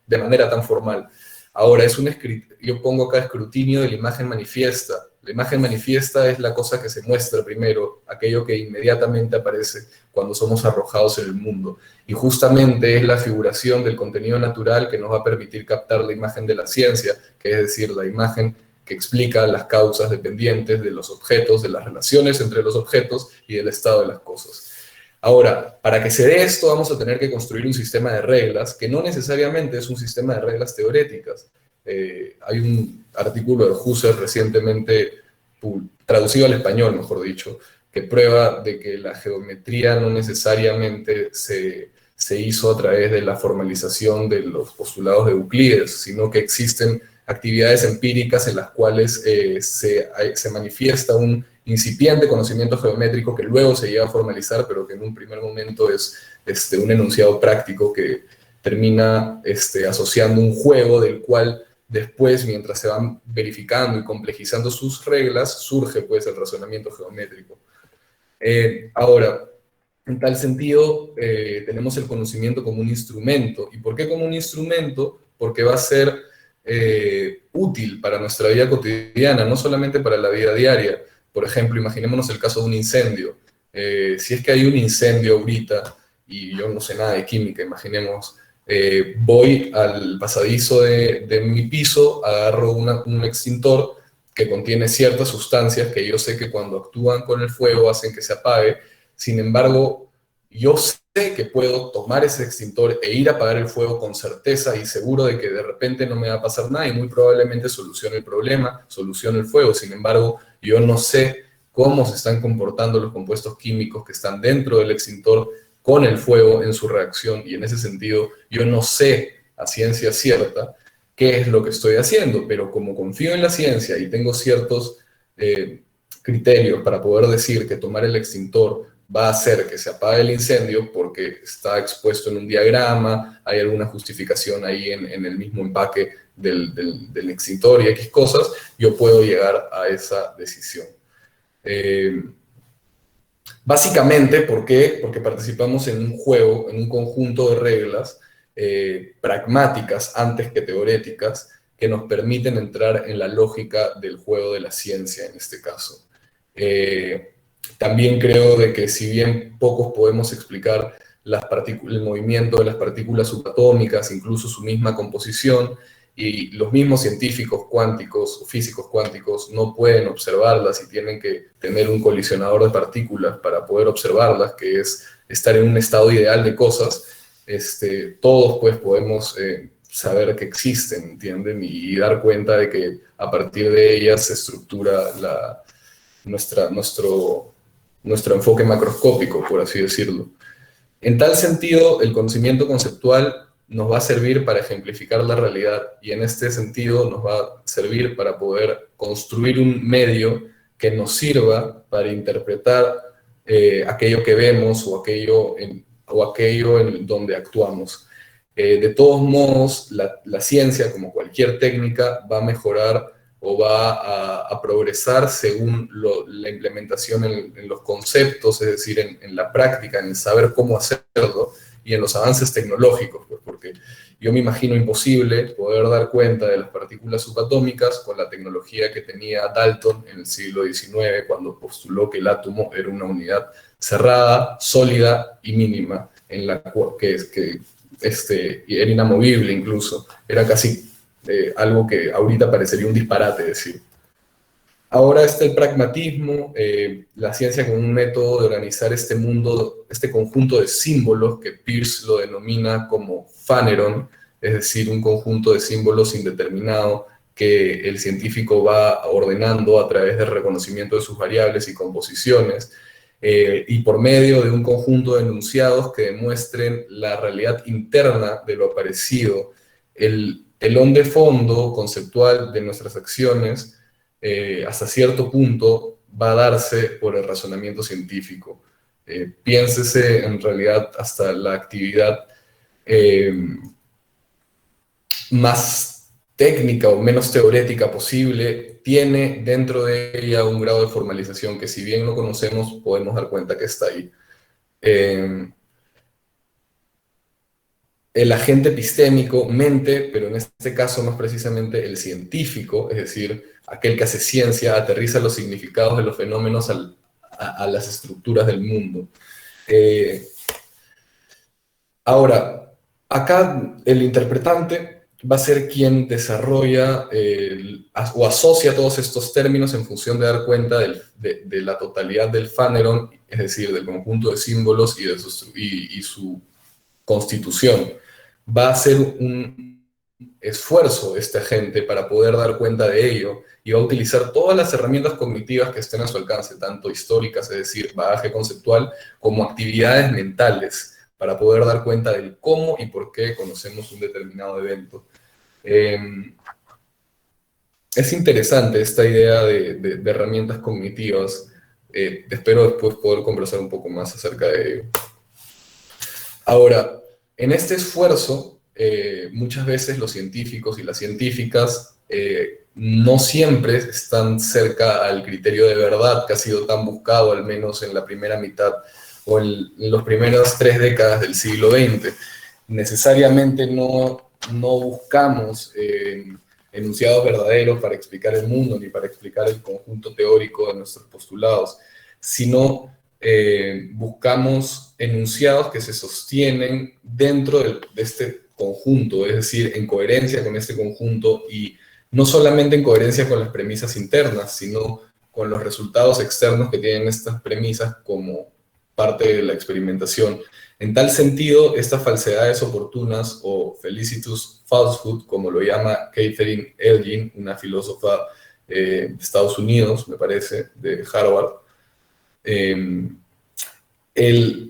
de manera tan formal. Ahora, yo pongo acá escrutinio de la imagen manifiesta. La imagen manifiesta es la cosa que se muestra primero, aquello que inmediatamente aparece cuando somos arrojados en el mundo. Y justamente es la figuración del contenido natural que nos va a permitir captar la imagen de la ciencia, que es decir, la imagen que explica las causas dependientes de los objetos, de las relaciones entre los objetos y del estado de las cosas. Ahora, para que se dé esto vamos a tener que construir un sistema de reglas que no necesariamente es un sistema de reglas teoréticas. Hay un artículo de Husserl recientemente traducido al español, mejor dicho, que prueba de que la geometría no necesariamente se hizo a través de la formalización de los postulados de Euclides, sino que existen actividades empíricas en las cuales se manifiesta un incipiente conocimiento geométrico que luego se llega a formalizar, pero que en un primer momento es un enunciado práctico que termina asociando un juego del cual después, mientras se van verificando y complejizando sus reglas, surge pues el razonamiento geométrico. Ahora, en tal sentido, tenemos el conocimiento como un instrumento. ¿Y por qué como un instrumento? Porque va a ser útil para nuestra vida cotidiana, no solamente para la vida diaria. Por ejemplo, imaginémonos el caso de un incendio. Si es que hay un incendio ahorita, y yo no sé nada de química, imaginemos, voy al pasadizo de mi piso, agarro un extintor que contiene ciertas sustancias que yo sé que cuando actúan con el fuego hacen que se apague. Sin embargo, yo sé que puedo tomar ese extintor e ir a apagar el fuego con certeza y seguro de que de repente no me va a pasar nada y muy probablemente solucione el problema, solucione el fuego. Sin embargo, yo no sé cómo se están comportando los compuestos químicos que están dentro del extintor con el fuego en su reacción, y en ese sentido yo no sé a ciencia cierta qué es lo que estoy haciendo, pero como confío en la ciencia y tengo ciertos criterios para poder decir que tomar el extintor va a hacer que se apague el incendio porque está expuesto en un diagrama, hay alguna justificación ahí en el mismo empaque del extintor y X cosas, yo puedo llegar a esa decisión. Básicamente, ¿por qué? Porque participamos en un juego, en un conjunto de reglas pragmáticas antes que teoréticas que nos permiten entrar en la lógica del juego de la ciencia en este caso. También creo de que si bien pocos podemos explicar el movimiento de las partículas subatómicas, incluso su misma composición, y los mismos científicos cuánticos, físicos cuánticos, no pueden observarlas y tienen que tener un colisionador de partículas para poder observarlas, que es estar en un estado ideal de cosas, todos pues podemos saber que existen, ¿entienden? Y dar cuenta de que a partir de ellas se estructura nuestro enfoque macroscópico, por así decirlo. En tal sentido, el conocimiento conceptual nos va a servir para ejemplificar la realidad y en este sentido nos va a servir para poder construir un medio que nos sirva para interpretar aquello que vemos o aquello en donde actuamos. De todos modos, la ciencia, como cualquier técnica, va a mejorar o va a progresar según la implementación en los conceptos, es decir, en la práctica, en el saber cómo hacerlo, y en los avances tecnológicos, pues, porque yo me imagino imposible poder dar cuenta de las partículas subatómicas con la tecnología que tenía Dalton en el siglo XIX, cuando postuló que el átomo era una unidad cerrada, sólida y mínima, en la que era inamovible incluso, era casi algo que ahorita parecería un disparate decir. Ahora está el pragmatismo, la ciencia como un método de organizar este mundo, este conjunto de símbolos que Peirce lo denomina como Phaneron, es decir, un conjunto de símbolos indeterminado que el científico va ordenando a través del reconocimiento de sus variables y composiciones, y por medio de un conjunto de enunciados que demuestren la realidad interna de lo aparecido, el telón de fondo conceptual de nuestras acciones, hasta cierto punto va a darse por el razonamiento científico. Piénsese en realidad hasta la actividad más técnica o menos teórica posible, tiene dentro de ella un grado de formalización que si bien no conocemos, podemos dar cuenta que está ahí. El agente epistémico mente, pero en este caso más precisamente el científico, es decir, aquel que hace ciencia, aterriza los significados de los fenómenos a las estructuras del mundo. Ahora, acá el interpretante va a ser quien desarrolla o asocia todos estos términos en función de dar cuenta de la totalidad del Phaneron, es decir, del conjunto de símbolos y su constitución. Va a ser un esfuerzo este agente para poder dar cuenta de ello y va a utilizar todas las herramientas cognitivas que estén a su alcance, tanto históricas, es decir, bagaje conceptual, como actividades mentales, para poder dar cuenta del cómo y por qué conocemos un determinado evento. Es interesante esta idea de herramientas cognitivas. Espero después poder conversar un poco más acerca de ello. Ahora, en este esfuerzo, muchas veces los científicos y las científicas no siempre están cerca al criterio de verdad que ha sido tan buscado, al menos en la primera mitad o en las primeras 3 décadas del siglo XX. Necesariamente no buscamos enunciados verdaderos para explicar el mundo ni para explicar el conjunto teórico de nuestros postulados, sino buscamos enunciados que se sostienen dentro de este conjunto, es decir, en coherencia con este conjunto, y no solamente en coherencia con las premisas internas, sino con los resultados externos que tienen estas premisas como parte de la experimentación. En tal sentido, estas falsedades oportunas, o felicitous falsehood, como lo llama Catherine Elgin, una filósofa de Estados Unidos, me parece, de Harvard,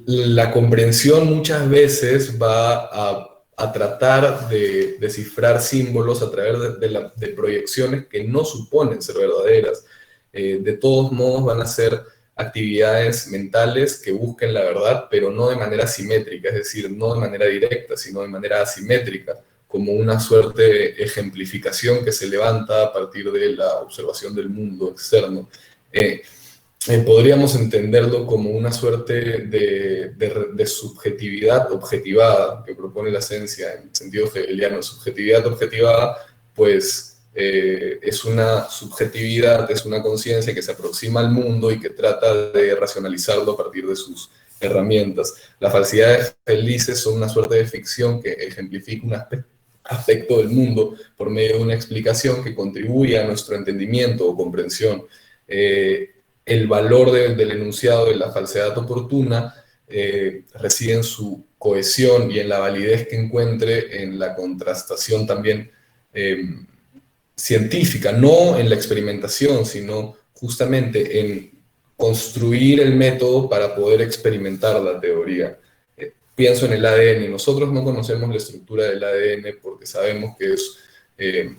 la comprensión muchas veces va a tratar de descifrar símbolos a través de proyecciones que no suponen ser verdaderas. De todos modos van a ser actividades mentales que busquen la verdad, pero no de manera simétrica, es decir, no de manera directa, sino de manera asimétrica, como una suerte de ejemplificación que se levanta a partir de la observación del mundo externo. Podríamos entenderlo como una suerte de subjetividad objetivada que propone la ciencia en sentido hegeliano. Subjetividad objetivada, pues es una subjetividad, es una conciencia que se aproxima al mundo y que trata de racionalizarlo a partir de sus herramientas. Las falsedades felices son una suerte de ficción que ejemplifica un aspecto del mundo por medio de una explicación que contribuye a nuestro entendimiento o comprensión. El valor del enunciado de la falsedad oportuna reside en su cohesión y en la validez que encuentre en la contrastación también científica, no en la experimentación, sino justamente en construir el método para poder experimentar la teoría. Pienso en el ADN. Nosotros no conocemos la estructura del ADN porque sabemos que es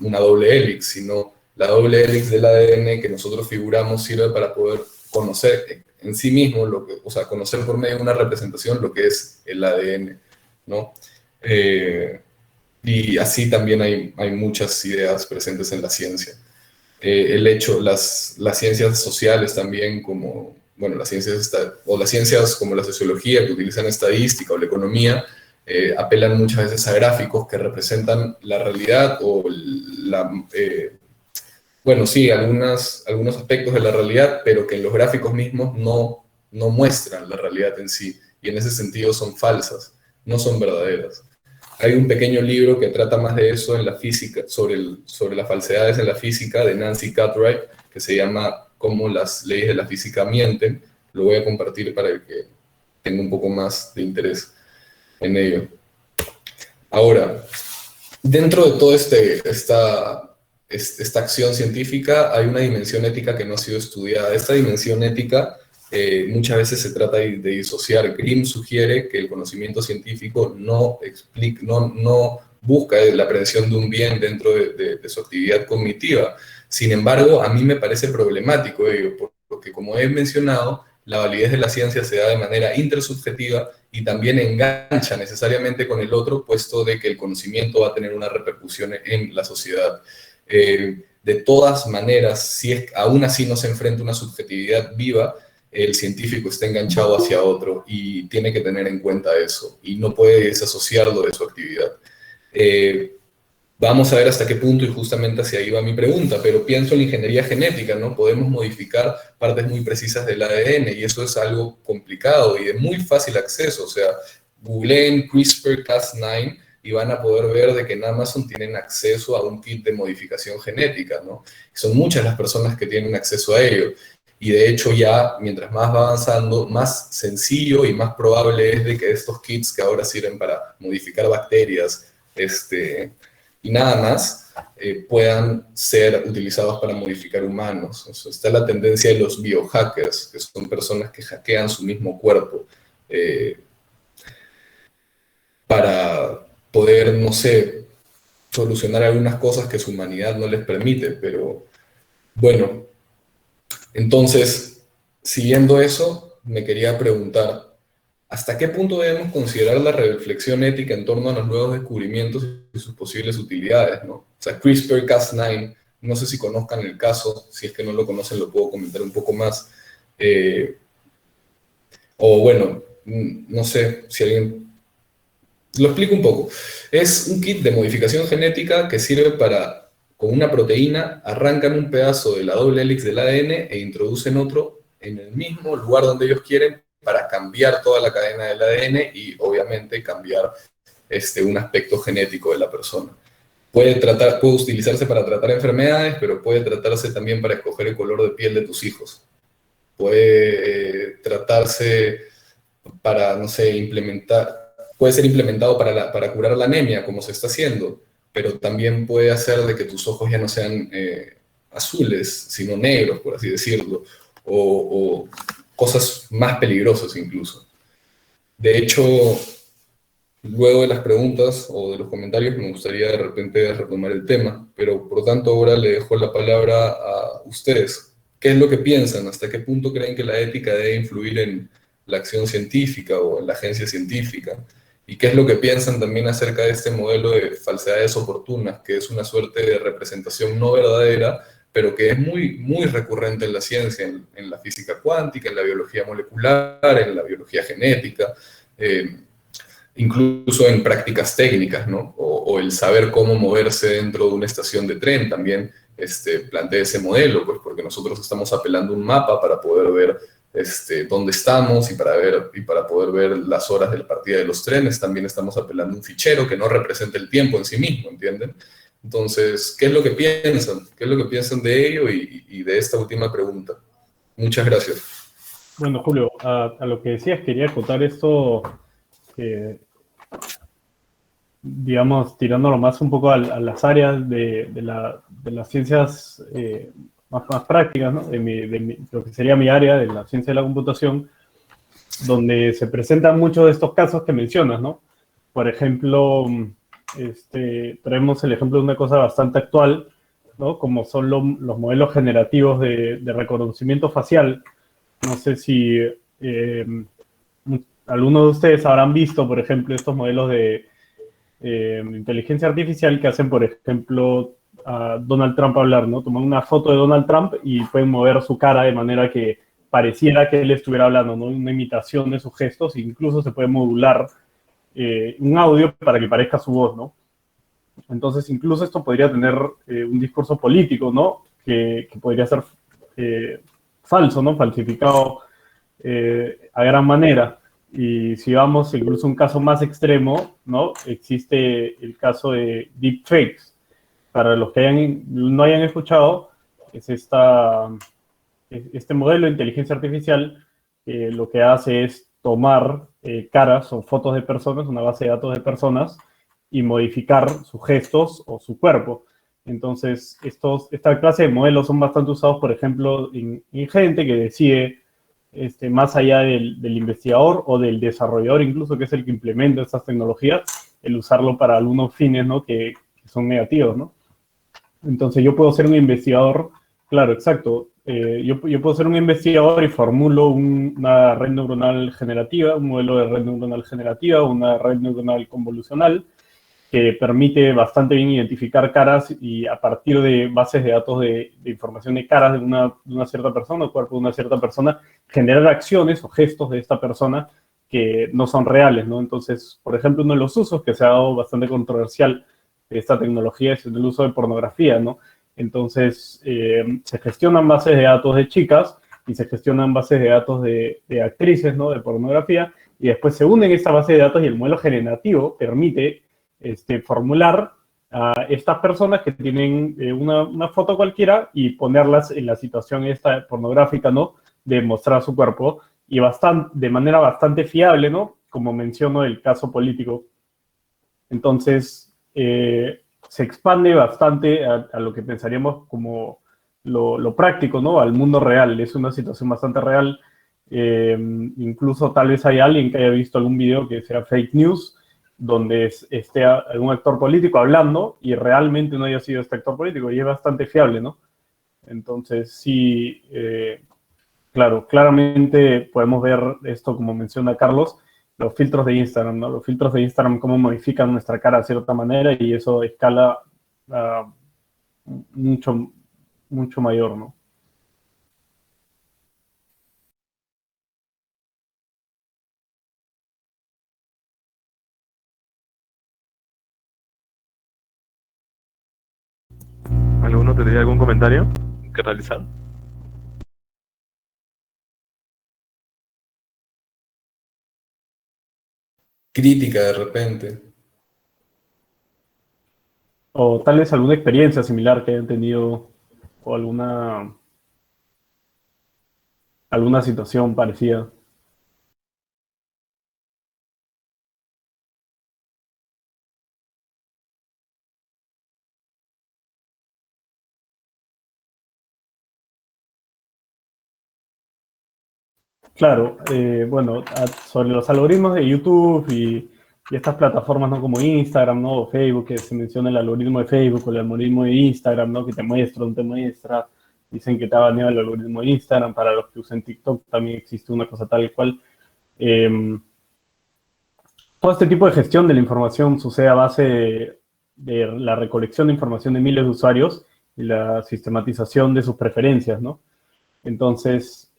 una doble hélice, sino la doble hélice del ADN que nosotros figuramos sirve para poder conocer en sí mismo, conocer por medio de una representación lo que es el ADN, ¿no? Y así también hay muchas ideas presentes en la ciencia. Las ciencias sociales también, como, bueno, las ciencias como la sociología, que utilizan estadística, o la economía, apelan muchas veces a gráficos que representan la realidad o bueno, sí, algunos aspectos de la realidad, pero que en los gráficos mismos no muestran la realidad en sí, y en ese sentido son falsas, no son verdaderas. Hay un pequeño libro que trata más de eso en la física, sobre las falsedades en la física, de Nancy Cartwright, que se llama Cómo las leyes de la física mienten. Lo voy a compartir para el que tenga un poco más de interés en ello. Ahora, dentro de toda esta acción científica hay una dimensión ética que no ha sido estudiada. Esta dimensión ética muchas veces se trata de disociar. Grimm sugiere que el conocimiento científico no busca la aprehensión de un bien dentro de su actividad cognitiva. Sin embargo, a mí me parece problemático ello, porque como he mencionado, la validez de la ciencia se da de manera intersubjetiva y también engancha necesariamente con el otro, puesto de que el conocimiento va a tener una repercusión en la sociedad. De todas maneras, si aún así no se enfrenta una subjetividad viva, el científico está enganchado hacia otro y tiene que tener en cuenta eso y no puede desasociarlo de su actividad. Vamos a ver hasta qué punto, y justamente hacia ahí va mi pregunta, pero pienso en la ingeniería genética, ¿no? Podemos modificar partes muy precisas del ADN y eso es algo complicado y de muy fácil acceso. O sea, googleen CRISPR-Cas9 y van a poder ver de que en Amazon tienen acceso a un kit de modificación genética, ¿no? Son muchas las personas que tienen acceso a ello. Y de hecho ya, mientras más va avanzando, más sencillo y más probable es de que estos kits que ahora sirven para modificar bacterias, y nada más, puedan ser utilizados para modificar humanos. O sea, está la tendencia de los biohackers, que son personas que hackean su mismo cuerpo para poder, no sé, solucionar algunas cosas que su humanidad no les permite. Pero bueno, entonces, siguiendo eso, me quería preguntar, ¿hasta qué punto debemos considerar la reflexión ética en torno a los nuevos descubrimientos y sus posibles utilidades, ¿no? O sea, CRISPR-Cas9, no sé si conozcan el caso, si es que no lo conocen lo puedo comentar un poco más. O bueno, no sé si alguien... Lo explico un poco. Es un kit de modificación genética que sirve para, con una proteína, arrancan un pedazo de la doble hélice del ADN e introducen otro en el mismo lugar donde ellos quieren para cambiar toda la cadena del ADN y obviamente cambiar un aspecto genético de la persona. Puede utilizarse para tratar enfermedades, pero puede tratarse también para escoger el color de piel de tus hijos. Puede tratarse para, no sé, puede ser implementado para curar la anemia, como se está haciendo, pero también puede hacer de que tus ojos ya no sean azules, sino negros, por así decirlo, o cosas más peligrosas incluso. De hecho, luego de las preguntas o de los comentarios me gustaría de repente retomar el tema, pero por lo tanto ahora le dejo la palabra a ustedes. ¿Qué es lo que piensan? ¿Hasta qué punto creen que la ética debe influir en la acción científica o en la agencia científica? ¿Y qué es lo que piensan también acerca de este modelo de falsedades oportunas, que es una suerte de representación no verdadera, pero que es muy, muy recurrente en la ciencia, en la física cuántica, en la biología molecular, en la biología genética, incluso en prácticas técnicas, ¿no? O el saber cómo moverse dentro de una estación de tren también plantea ese modelo, pues porque nosotros estamos apelando a un mapa para poder ver dónde estamos y para poder ver las horas de la partida de los trenes. También estamos apelando a un fichero que no representa el tiempo en sí mismo, ¿entienden? Entonces, ¿qué es lo que piensan? ¿Qué es lo que piensan de ello y de esta última pregunta? Muchas gracias.
Bueno, Julio, a lo que decías, quería acotar esto, digamos, tirándolo más un poco a las áreas de las ciencias más prácticas, ¿no? De lo que sería mi área, de la ciencia de la computación, donde se presentan muchos de estos casos que mencionas, ¿no? Por ejemplo, traemos el ejemplo de una cosa bastante actual, ¿no? Como son los modelos generativos de reconocimiento facial. No sé si algunos de ustedes habrán visto, por ejemplo, estos modelos de inteligencia artificial que hacen, por ejemplo, a Donald Trump hablar, ¿no? Toman una foto de Donald Trump y pueden mover su cara de manera que pareciera que él estuviera hablando, ¿no? Una imitación de sus gestos, e incluso se puede modular un audio para que parezca su voz, ¿no? Entonces, incluso esto podría tener un discurso político, ¿no? Que podría ser falso, ¿no? Falsificado a gran manera. Y si vamos incluso a un caso más extremo, ¿no? Existe el caso de deepfakes. Para los que no hayan escuchado, es este modelo de inteligencia artificial lo que hace es tomar caras o fotos de personas, una base de datos de personas, y modificar sus gestos o su cuerpo. Entonces, esta clase de modelos son bastante usados, por ejemplo, en gente que decide, más allá del investigador o del desarrollador, incluso, que es el que implementa estas tecnologías, el usarlo para algunos fines, ¿no? que son negativos, ¿no? Entonces, yo puedo ser un investigador, claro, exacto. Yo puedo ser un investigador y formulo una red neuronal generativa, un modelo de red neuronal generativa, una red neuronal convolucional, que permite bastante bien identificar caras y a partir de bases de datos de información de caras de una cierta persona, o cuerpo de una cierta persona, generar acciones o gestos de esta persona que no son reales, ¿no? Entonces, por ejemplo, uno de los usos que se ha dado bastante controversial esta tecnología es el uso de pornografía, ¿no? Entonces, se gestionan bases de datos de chicas y se gestionan bases de datos de actrices, ¿no? De pornografía, y después se unen esta base de datos y el modelo generativo permite formular a estas personas que tienen una foto cualquiera y ponerlas en la situación esta pornográfica, ¿no? De mostrar su cuerpo y de manera bastante fiable, ¿no? Como menciono el caso político. Entonces, se expande bastante a lo que pensaríamos como lo práctico, ¿no? Al mundo real. Es una situación bastante real. Incluso tal vez hay alguien que haya visto algún video que sea fake news, donde esté algún actor político hablando y realmente no haya sido este actor político, y es bastante fiable, ¿no? Entonces, sí, claro, claramente podemos ver esto, como menciona Carlos, los filtros de Instagram, ¿no? Los filtros de Instagram, cómo modifican nuestra cara de cierta manera, y eso escala mucho, mucho mayor, ¿no?
¿Alguno tendría algún comentario que realizar?
Crítica de repente.
O tal vez alguna experiencia similar que hayan tenido, o alguna situación parecida. Claro, bueno, sobre los algoritmos de YouTube y estas plataformas, ¿no? Como Instagram, ¿no? O Facebook, que se menciona el algoritmo de Facebook o el algoritmo de Instagram, ¿no? Que te muestra, no te muestra. Dicen que te ha baneado el algoritmo de Instagram. Para los que usan TikTok también existe una cosa tal cual. Todo este tipo de gestión de la información sucede a base de la recolección de información de miles de usuarios y la sistematización de sus preferencias, ¿no? Entonces,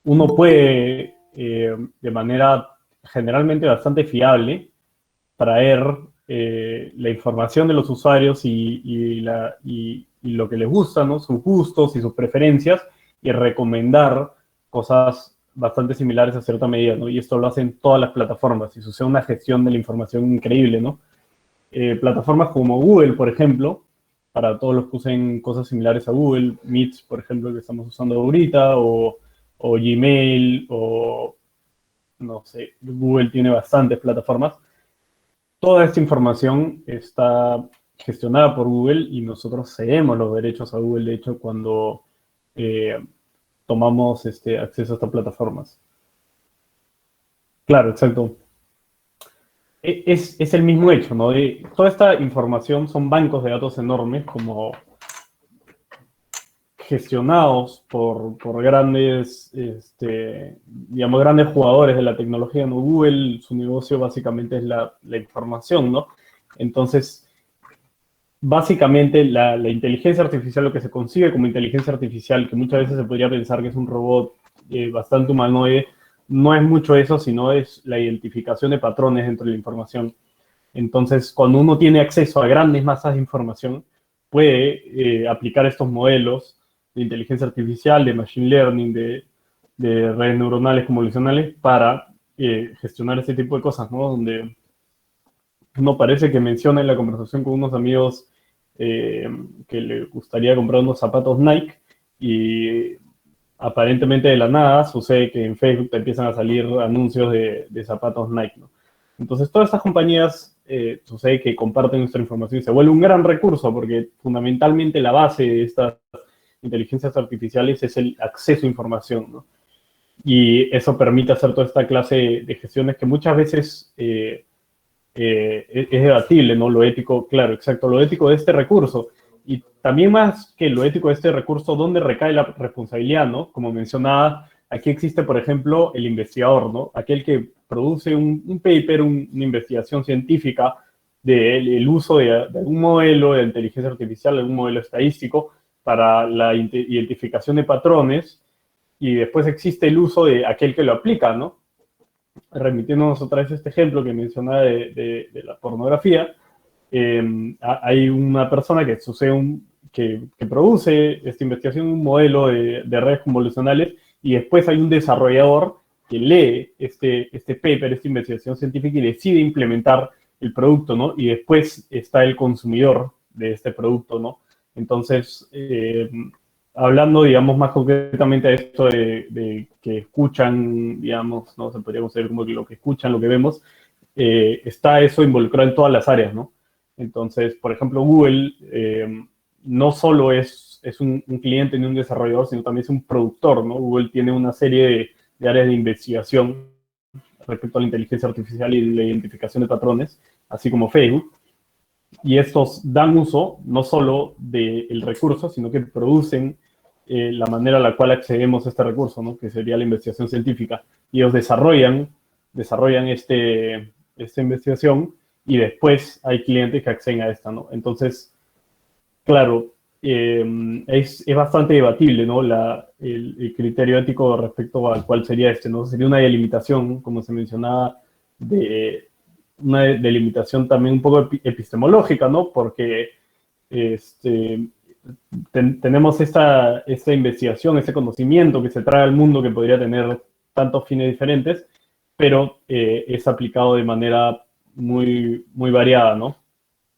uno puede, de manera generalmente bastante fiable, traer la información de los usuarios y lo que les gusta, ¿no? Sus gustos y sus preferencias, y recomendar cosas bastante similares a cierta medida, ¿no? Y esto lo hacen todas las plataformas, y sucede una gestión de la información increíble, ¿no? Plataformas como Google, por ejemplo, para todos los que usen cosas similares a Google, Meet, por ejemplo, que estamos usando ahorita, o Gmail, o no sé, Google tiene bastantes plataformas. Toda esta información está gestionada por Google y nosotros cedemos los derechos a Google, de hecho, cuando tomamos acceso a estas plataformas. Claro, exacto. Es el mismo hecho, ¿no? Toda esta información son bancos de datos enormes, como gestionados por grandes, digamos, grandes jugadores de la tecnología, ¿no? Google, su negocio básicamente es la información, ¿no? Entonces, básicamente la inteligencia artificial, lo que se consigue como inteligencia artificial, que muchas veces se podría pensar que es un robot bastante humanoide, no es mucho eso, sino es la identificación de patrones dentro de la información. Entonces, cuando uno tiene acceso a grandes masas de información, puede aplicar estos modelos de inteligencia artificial, de machine learning, de redes neuronales convolucionales para gestionar este tipo de cosas, ¿no? Donde uno parece que menciona en la conversación con unos amigos que le gustaría comprar unos zapatos Nike, y aparentemente de la nada sucede que en Facebook te empiezan a salir anuncios de zapatos Nike, ¿no? Entonces, todas estas compañías sucede que comparten nuestra información y se vuelve un gran recurso, porque fundamentalmente la base de estas inteligencias artificiales es el acceso a información, ¿no? Y eso permite hacer toda esta clase de gestiones que muchas veces es debatible, ¿no? Lo ético, claro, exacto, lo ético de este recurso. Y también más que lo ético de este recurso, ¿dónde recae la responsabilidad, no? Como mencionaba, aquí existe, por ejemplo, el investigador, ¿no? Aquel que produce un paper, una investigación científica del uso de algún modelo de inteligencia artificial, algún modelo estadístico para la identificación de patrones, y después existe el uso de aquel que lo aplica, ¿no? Remitiéndonos otra vez a este ejemplo que mencionaba de la pornografía, hay una persona que que produce esta investigación, un modelo de redes convolucionales, y después hay un desarrollador que lee este paper, esta investigación científica, y decide implementar el producto, ¿no? Y después está el consumidor de este producto, ¿no? Entonces, hablando, digamos, más concretamente a esto de que escuchan, digamos, ¿no? Se podría considerar como que lo que escuchan, lo que vemos, está eso involucrado en todas las áreas, ¿no? Entonces, por ejemplo, Google no solo es un cliente ni un desarrollador, sino también es un productor, ¿no? Google tiene una serie de áreas de investigación respecto a la inteligencia artificial y la identificación de patrones, así como Facebook. Y estos dan uso no solo del recurso, sino que producen la manera a la cual accedemos a este recurso, ¿no? Que sería la investigación científica. Y ellos desarrollan esta investigación, y después hay clientes que acceden a esta, ¿no? Entonces, claro, es bastante debatible, ¿no? El criterio ético respecto al cual sería ¿no? Sería una delimitación, como se mencionaba, una delimitación también un poco epistemológica, ¿no? Porque tenemos esta investigación, este conocimiento que se trae al mundo, que podría tener tantos fines diferentes, pero es aplicado de manera muy, muy variada, ¿no?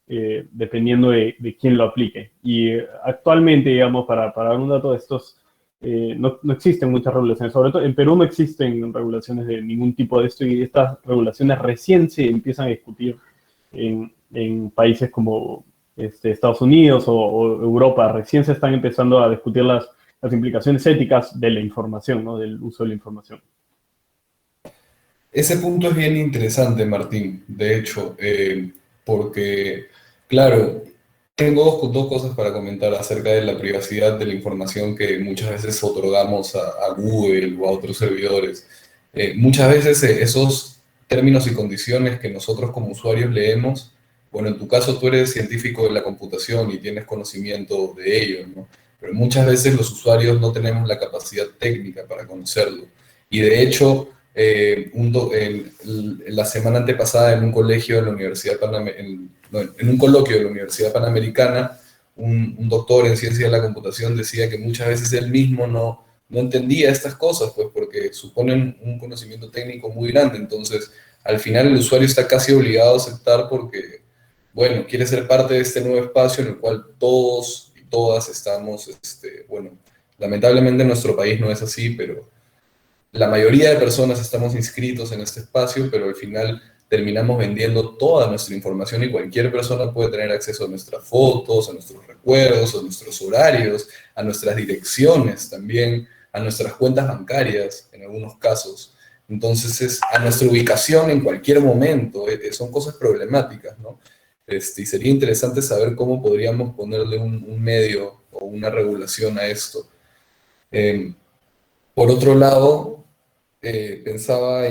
Dependiendo de quién lo aplique. Y actualmente, digamos, para dar un dato de estos, no existen muchas regulaciones. Sobre todo en Perú no existen regulaciones de ningún tipo de esto, y estas regulaciones recién se empiezan a discutir en países como Estados Unidos o Europa. Recién se están empezando a discutir las implicaciones éticas de la información, ¿no? Del uso de la información.
Ese punto es bien interesante, Martín, de hecho, porque, claro, tengo dos cosas para comentar acerca de la privacidad de la información que muchas veces otorgamos a Google o a otros servidores. Muchas veces esos términos y condiciones que nosotros como usuarios leemos, bueno, en tu caso tú eres científico de la computación y tienes conocimiento de ello, ¿no? Pero muchas veces los usuarios no tenemos la capacidad técnica para conocerlo. Y de hecho, la semana antepasada en un colegio de la Universidad en un coloquio de la Universidad Panamericana, un doctor en ciencia de la computación decía que muchas veces él mismo no entendía estas cosas, pues porque suponen un conocimiento técnico muy grande. Entonces, al final el usuario está casi obligado a aceptar porque, bueno, quiere ser parte de este nuevo espacio en el cual todos y todas estamos, bueno, lamentablemente en nuestro país no es así, pero la mayoría de personas estamos inscritos en este espacio, pero al final terminamos vendiendo toda nuestra información, y cualquier persona puede tener acceso a nuestras fotos, a nuestros recuerdos, a nuestros horarios, a nuestras direcciones también, a nuestras cuentas bancarias en algunos casos. Entonces, a nuestra ubicación en cualquier momento. Son cosas problemáticas, ¿no? Y sería interesante saber cómo podríamos ponerle un medio o una regulación a esto. Por otro lado, pensaba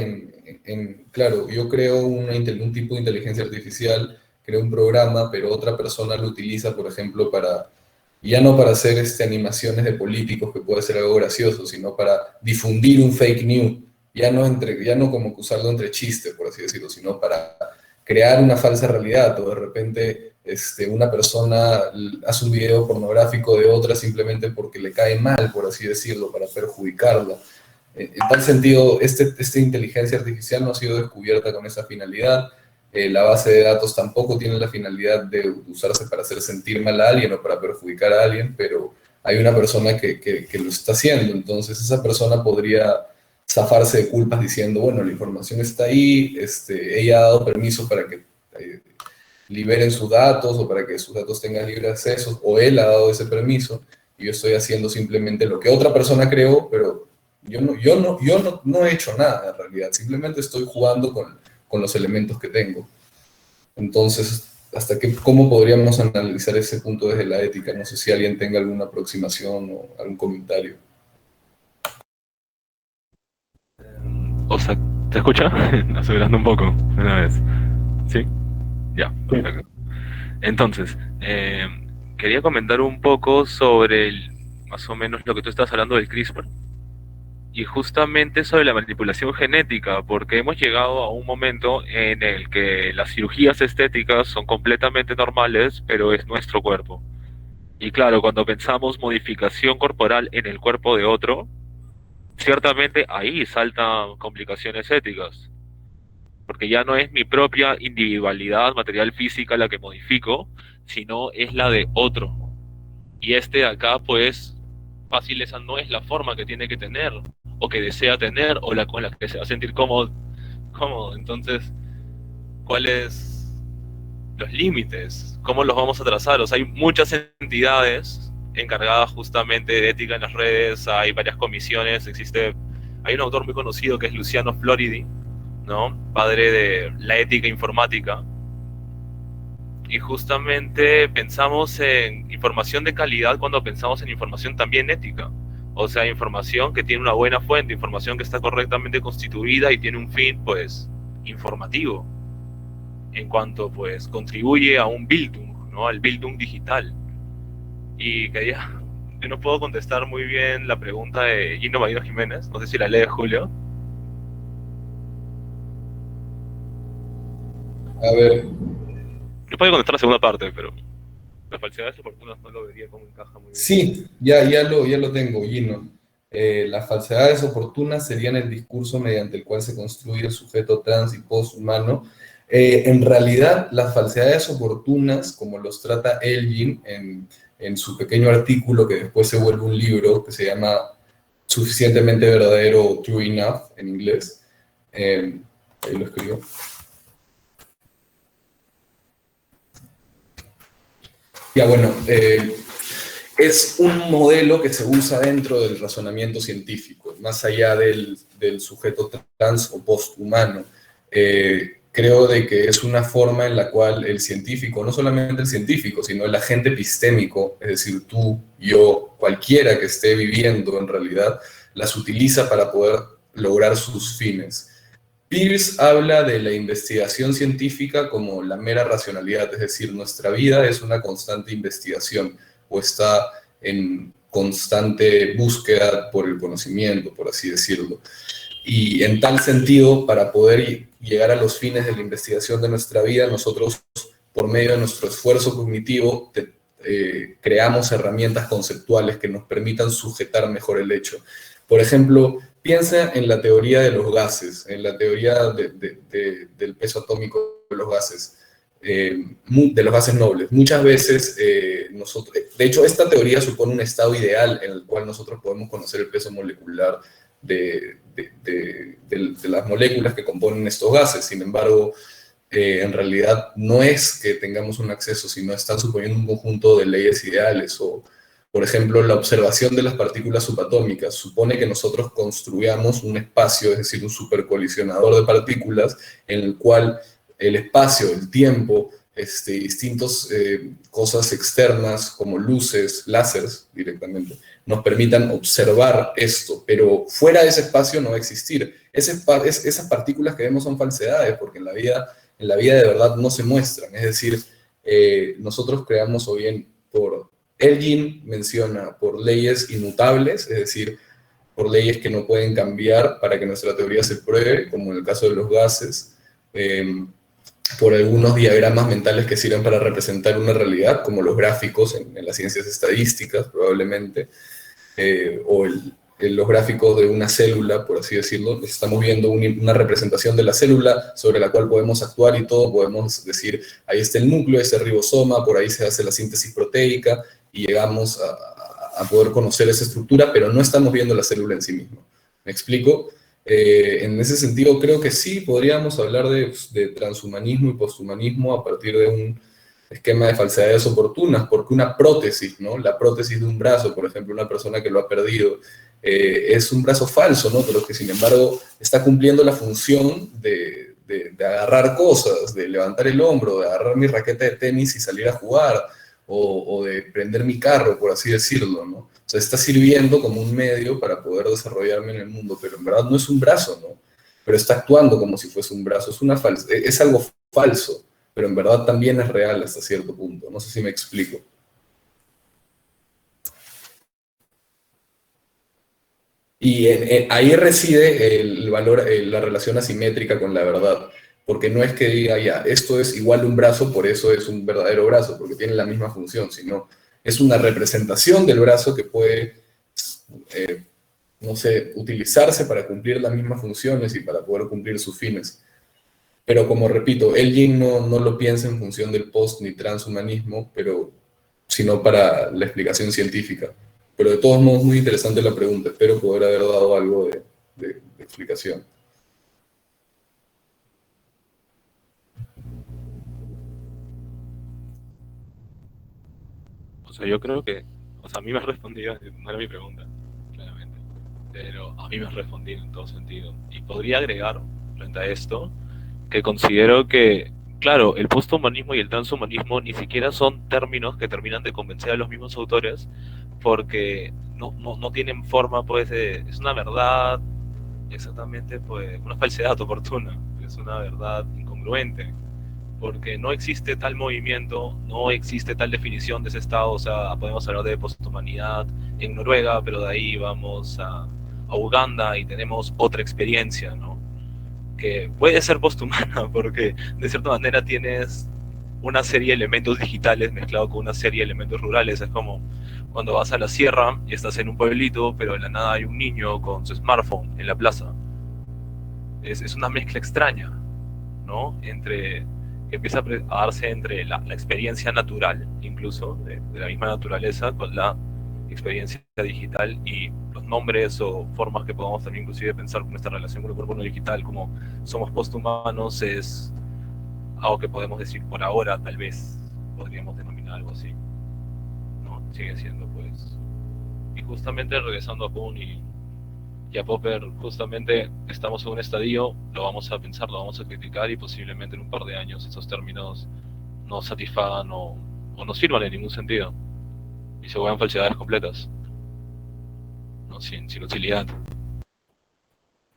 claro, yo creo un tipo de inteligencia artificial, creo un programa, pero otra persona lo utiliza, por ejemplo, ya no para hacer animaciones de políticos, que puede ser algo gracioso, sino para difundir un fake news, ya no como que usarlo entre chistes, por así decirlo, sino para crear una falsa realidad, o de repente una persona hace un video pornográfico de otra simplemente porque le cae mal, por así decirlo, para perjudicarla. En tal sentido, esta inteligencia artificial no ha sido descubierta con esa finalidad. La base de datos tampoco tiene la finalidad de usarse para hacer sentir mal a alguien o para perjudicar a alguien, pero hay una persona que lo está haciendo. Entonces, esa persona podría zafarse de culpas diciendo, bueno, la información está ahí, ella ha dado permiso para que liberen sus datos o para que sus datos tengan libre acceso, o él ha dado ese permiso, y yo estoy haciendo simplemente lo que otra persona creó, pero yo no he hecho nada en realidad, simplemente estoy jugando con los elementos que tengo. Entonces, ¿cómo podríamos analizar ese punto desde la ética? No sé si alguien tenga alguna aproximación o algún comentario.
O sea, ¿te escucha? Acelerando un poco, una vez. ¿Sí? Ya, perfecto. Entonces, quería comentar un poco sobre más o menos lo que tú estás hablando del CRISPR. y justamente sobre la manipulación genética, porque hemos llegado a un momento en el que las cirugías estéticas son completamente normales, pero es nuestro cuerpo. Y claro, cuando pensamos modificación corporal en el cuerpo de otro, ciertamente ahí saltan complicaciones éticas, porque ya no es mi propia individualidad material física la que modifico, sino es la de otro. Y este de acá, pues, fácil esa no es la forma que tiene que tener, o que desea tener, o la con la que se va a sentir cómodo. Cómodo. Entonces, ¿cuáles los límites? ¿Cómo los vamos a trazar? O sea, hay muchas entidades encargadas justamente de ética en las redes, hay varias comisiones, hay un autor muy conocido que es Luciano Floridi, ¿no? Padre de la ética informática, y justamente pensamos en información de calidad cuando pensamos en información también ética. O sea, información que tiene una buena fuente, información que está correctamente constituida y tiene un fin, pues, informativo. En cuanto, pues, contribuye a un Bildung, ¿no? Al Bildung digital. Y quería, yo no puedo contestar muy bien la pregunta de Gino Marino Jiménez, no sé si la lee Julio.
A ver,
Yo puedo contestar la segunda parte, pero las falsedades oportunas no lo vería como encaja muy bien.
sí, ya lo tengo, Gino. Las falsedades oportunas serían el discurso mediante el cual se construye el sujeto trans y posthumano. En realidad, las falsedades oportunas, como los trata Elgin en su pequeño artículo que después se vuelve un libro que se llama Suficientemente verdadero, True Enough, en inglés. Ahí lo escribo. Ya, bueno, es un modelo que se usa dentro del razonamiento científico, más allá del sujeto trans o posthumano. Creo de que es una forma en la cual el científico, no solamente el científico, sino el agente epistémico, es decir, tú, yo, cualquiera que esté viviendo en realidad, las utiliza para poder lograr sus fines. Peirce habla de la investigación científica como la mera racionalidad, es decir, nuestra vida es una constante investigación o está en constante búsqueda por el conocimiento, por así decirlo. Y en tal sentido, para poder llegar a los fines de la investigación de nuestra vida, nosotros, por medio de nuestro esfuerzo cognitivo, creamos herramientas conceptuales que nos permitan sujetar mejor el hecho. Por ejemplo, piensa en la teoría de los gases, en la teoría del peso atómico de los gases, de los gases nobles. Muchas veces nosotros, de hecho, esta teoría supone un estado ideal en el cual nosotros podemos conocer el peso molecular de las moléculas que componen estos gases. Sin embargo, en realidad no es que tengamos un acceso, sino están suponiendo un conjunto de leyes ideales o, por ejemplo, la observación de las partículas subatómicas supone que nosotros construyamos un espacio, es decir, un supercolisionador de partículas en el cual el espacio, el tiempo, distintas cosas externas como luces, láseres directamente, nos permitan observar esto, pero fuera de ese espacio no va a existir. Esas partículas que vemos son falsedades, porque en la vida de verdad no se muestran. Es decir, nosotros creamos, o bien Elgin menciona por leyes inmutables, es decir, por leyes que no pueden cambiar para que nuestra teoría se pruebe, como en el caso de los gases, por algunos diagramas mentales que sirven para representar una realidad, como los gráficos en las ciencias estadísticas, probablemente, o los gráficos de una célula, por así decirlo. Estamos viendo una representación de la célula sobre la cual podemos actuar y todo, podemos decir, ahí está el núcleo, ese ribosoma, por ahí se hace la síntesis proteica, y llegamos a poder conocer esa estructura, pero no estamos viendo la célula en sí misma. ¿Me explico? En ese sentido, creo que sí podríamos hablar de transhumanismo y posthumanismo a partir de un esquema de falsedades oportunas, porque una prótesis, ¿no? La prótesis de un brazo, por ejemplo, una persona que lo ha perdido, es un brazo falso, ¿no? Pero que sin embargo está cumpliendo la función de agarrar cosas, de levantar el hombro, de agarrar mi raqueta de tenis y salir a jugar, o de prender mi carro, por así decirlo, ¿no? O sea, está sirviendo como un medio para poder desarrollarme en el mundo, pero en verdad no es un brazo, ¿no? Pero está actuando como si fuese un brazo, es algo falso, pero en verdad también es real hasta cierto punto. No sé si me explico. Y ahí reside el valor, la relación asimétrica con la verdad, porque no es que diga, ya, esto es igual a un brazo, por eso es un verdadero brazo, porque tiene la misma función, sino es una representación del brazo que puede, eh, no sé, utilizarse para cumplir las mismas funciones y para poder cumplir sus fines. Pero como repito, Elgin no lo piensa en función del post ni transhumanismo, pero sino para la explicación científica. Pero de todos modos, muy interesante la pregunta. Espero poder haber dado algo de explicación.
O sea, yo creo que, o sea, a mí me has respondido, no era mi pregunta, claramente, pero a mí me has respondido en todo sentido. Y podría agregar, frente a esto, que considero que, claro, el posthumanismo y el transhumanismo ni siquiera son términos que terminan de convencer a los mismos autores, porque no tienen forma, pues, es una verdad, exactamente, pues, una falsedad oportuna, es una verdad incongruente, porque no existe tal movimiento, no existe tal definición de ese estado. O sea, podemos hablar de posthumanidad en Noruega, pero de ahí vamos a Uganda y tenemos otra experiencia, ¿no? Que puede ser posthumana, porque de cierta manera tienes una serie de elementos digitales mezclados con una serie de elementos rurales. Es como cuando vas a la sierra y estás en un pueblito, pero de la nada hay un niño con su smartphone en la plaza. Es una mezcla extraña, ¿no? Entre que empieza a darse entre la experiencia natural, incluso de la misma naturaleza, con la experiencia digital, y los nombres o formas que podamos también inclusive pensar con nuestra relación con el cuerpo no digital, como somos posthumanos, es algo que podemos decir por ahora, tal vez podríamos denominar algo así, ¿no? Sigue siendo, pues. Y justamente regresando a Kuhn y a Popper, justamente estamos en un estadio, lo vamos a pensar, lo vamos a criticar, y posiblemente en un par de años esos términos no satisfagan o no sirvan en ningún sentido y se vuelvan falsedades completas, ¿no? Sin utilidad.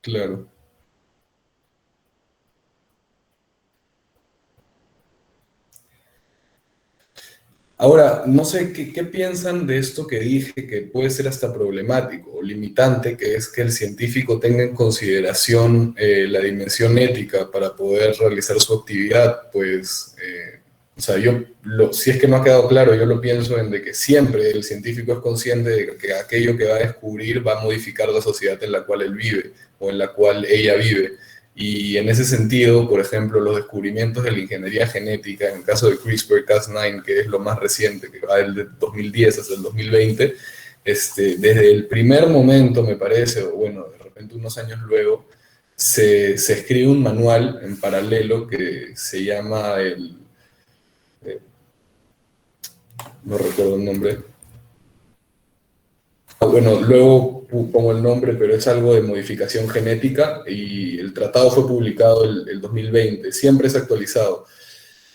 Claro. Ahora, no sé qué piensan de esto que dije, que puede ser hasta problemático o limitante, que es que el científico tenga en consideración la dimensión ética para poder realizar su actividad. Pues, o sea, si es que no ha quedado claro, yo lo pienso en de que siempre el científico es consciente de que aquello que va a descubrir va a modificar la sociedad en la cual él vive o en la cual ella vive. Y en ese sentido, por ejemplo, los descubrimientos de la ingeniería genética, en el caso de CRISPR-Cas9, que es lo más reciente, que va del 2010 hasta el 2020, desde el primer momento, me parece, o bueno, de repente unos años luego, se escribe un manual en paralelo que se llama eh, no recuerdo el nombre. Bueno, luego pongo el nombre, pero es algo de modificación genética y el tratado fue publicado el 2020, siempre es actualizado.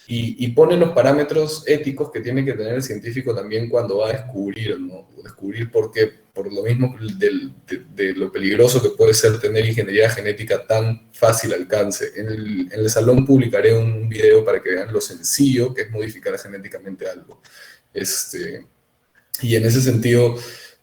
Y pone los parámetros éticos que tiene que tener el científico también cuando va a descubrir, ¿no? Descubrir por qué, por lo mismo de lo peligroso que puede ser tener ingeniería genética tan fácil alcance. En el salón publicaré un video para que vean lo sencillo que es modificar genéticamente algo. Y en ese sentido,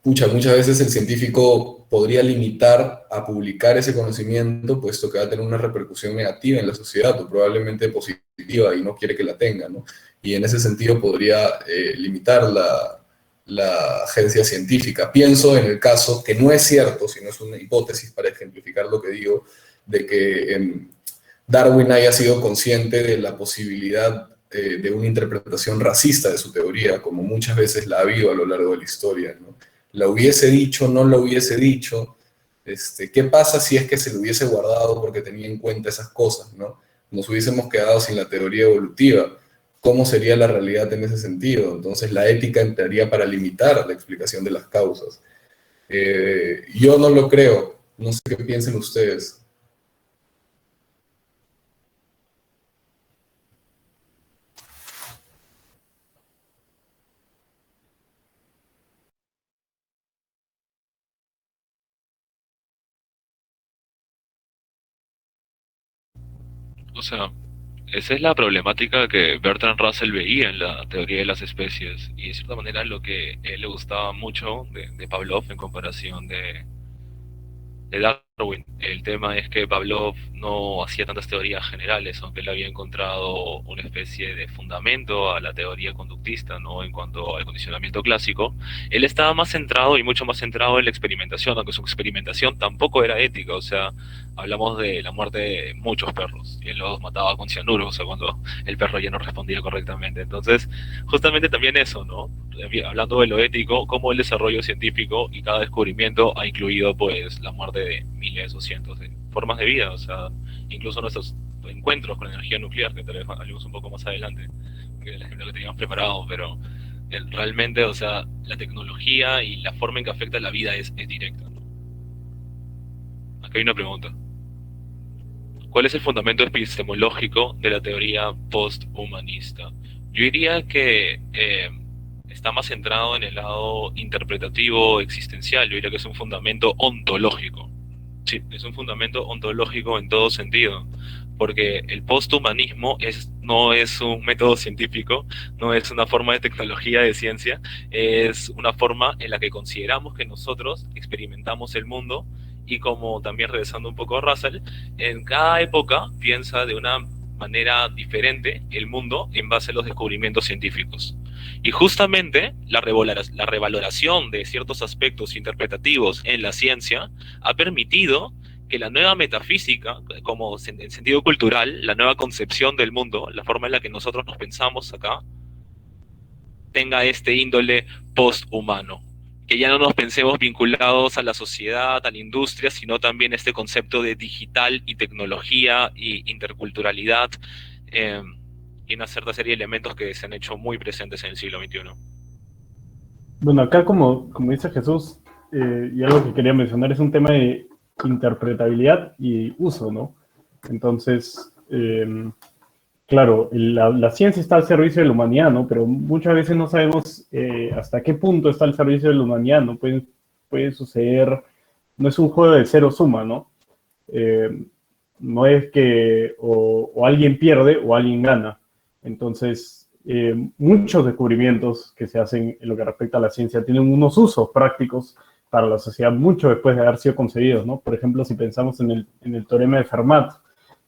pucha, muchas veces el científico podría limitar a publicar ese conocimiento, puesto que va a tener una repercusión negativa en la sociedad, o probablemente positiva, y no quiere que la tenga, ¿no? Y en ese sentido podría limitar la agencia científica. Pienso en el caso, que no es cierto, sino es una hipótesis para ejemplificar lo que digo, de que Darwin haya sido consciente de la posibilidad de una interpretación racista de su teoría, como muchas veces la ha habido a lo largo de la historia, ¿no? ¿La hubiese dicho, no la hubiese dicho? ¿Qué pasa si es que se lo hubiese guardado porque tenía en cuenta esas cosas, ¿no? Nos hubiésemos quedado sin la teoría evolutiva. ¿Cómo sería la realidad en ese sentido? Entonces la ética entraría para limitar la explicación de las causas. Yo no lo creo, no sé qué piensen ustedes.
O sea, esa es la problemática que Bertrand Russell veía en la teoría de las especies, y de cierta manera lo que a él le gustaba mucho de Pavlov en comparación de Darwin. El tema es que Pavlov no hacía tantas teorías generales, aunque él había encontrado una especie de fundamento a la teoría conductista, ¿no? En cuanto al condicionamiento clásico, él estaba más centrado y mucho más centrado en la experimentación, aunque su experimentación tampoco era ética, o sea, hablamos de la muerte de muchos perros, y él los mataba con cianuro, o sea, cuando el perro ya no respondía correctamente. Entonces, justamente también eso, ¿no? Hablando de lo ético, cómo el desarrollo científico y cada descubrimiento ha incluido pues la muerte de miles o cientos de formas de vida, o sea, incluso nuestros encuentros con la energía nuclear, que tal vez hablemos un poco más adelante, que es el ejemplo que teníamos preparado, pero realmente, o sea, la tecnología y la forma en que afecta la vida es directa, ¿no? Acá hay una pregunta. ¿Cuál es el fundamento epistemológico de la teoría posthumanista? Yo diría que está más centrado en el lado interpretativo existencial. Yo diría que es un fundamento ontológico. Sí, es un fundamento ontológico en todo sentido, porque el posthumanismo no es un método científico, no es una forma de tecnología de ciencia, es una forma en la que consideramos que nosotros experimentamos el mundo y, como también regresando un poco a Russell, en cada época piensa de una manera diferente el mundo en base a los descubrimientos científicos. Y justamente la revaloración de ciertos aspectos interpretativos en la ciencia ha permitido que la nueva metafísica, como en sentido cultural, la nueva concepción del mundo, la forma en la que nosotros nos pensamos acá, tenga este índole posthumano. Que ya no nos pensemos vinculados a la sociedad, a la industria, sino también este concepto de digital y tecnología y interculturalidad, y una cierta serie de elementos que se han hecho muy presentes en el siglo XXI.
Bueno, acá como dice Jesús, y algo que quería mencionar es un tema de interpretabilidad y uso, ¿no? Entonces, claro, la ciencia está al servicio de la humanidad, ¿no? Pero muchas veces no sabemos hasta qué punto está al servicio de la humanidad, ¿no? Puede suceder, no es un juego de cero suma, ¿no? No es que o alguien pierde o alguien gana. Entonces, muchos descubrimientos que se hacen en lo que respecta a la ciencia tienen unos usos prácticos para la sociedad mucho después de haber sido concebidos, ¿no? Por ejemplo, si pensamos en el teorema de Fermat,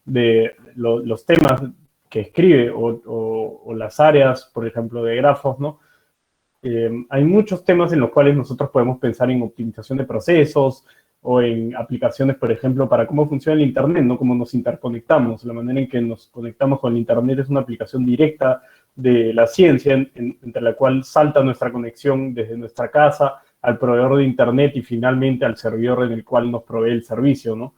de los temas que escribe o las áreas, por ejemplo, de grafos, ¿no? Hay muchos temas en los cuales nosotros podemos pensar en optimización de procesos o en aplicaciones, por ejemplo, para cómo funciona el Internet, ¿no? Cómo nos interconectamos. La manera en que nos conectamos con el Internet es una aplicación directa de la ciencia, entre la cual salta nuestra conexión desde nuestra casa al proveedor de Internet y finalmente al servidor en el cual nos provee el servicio, ¿no?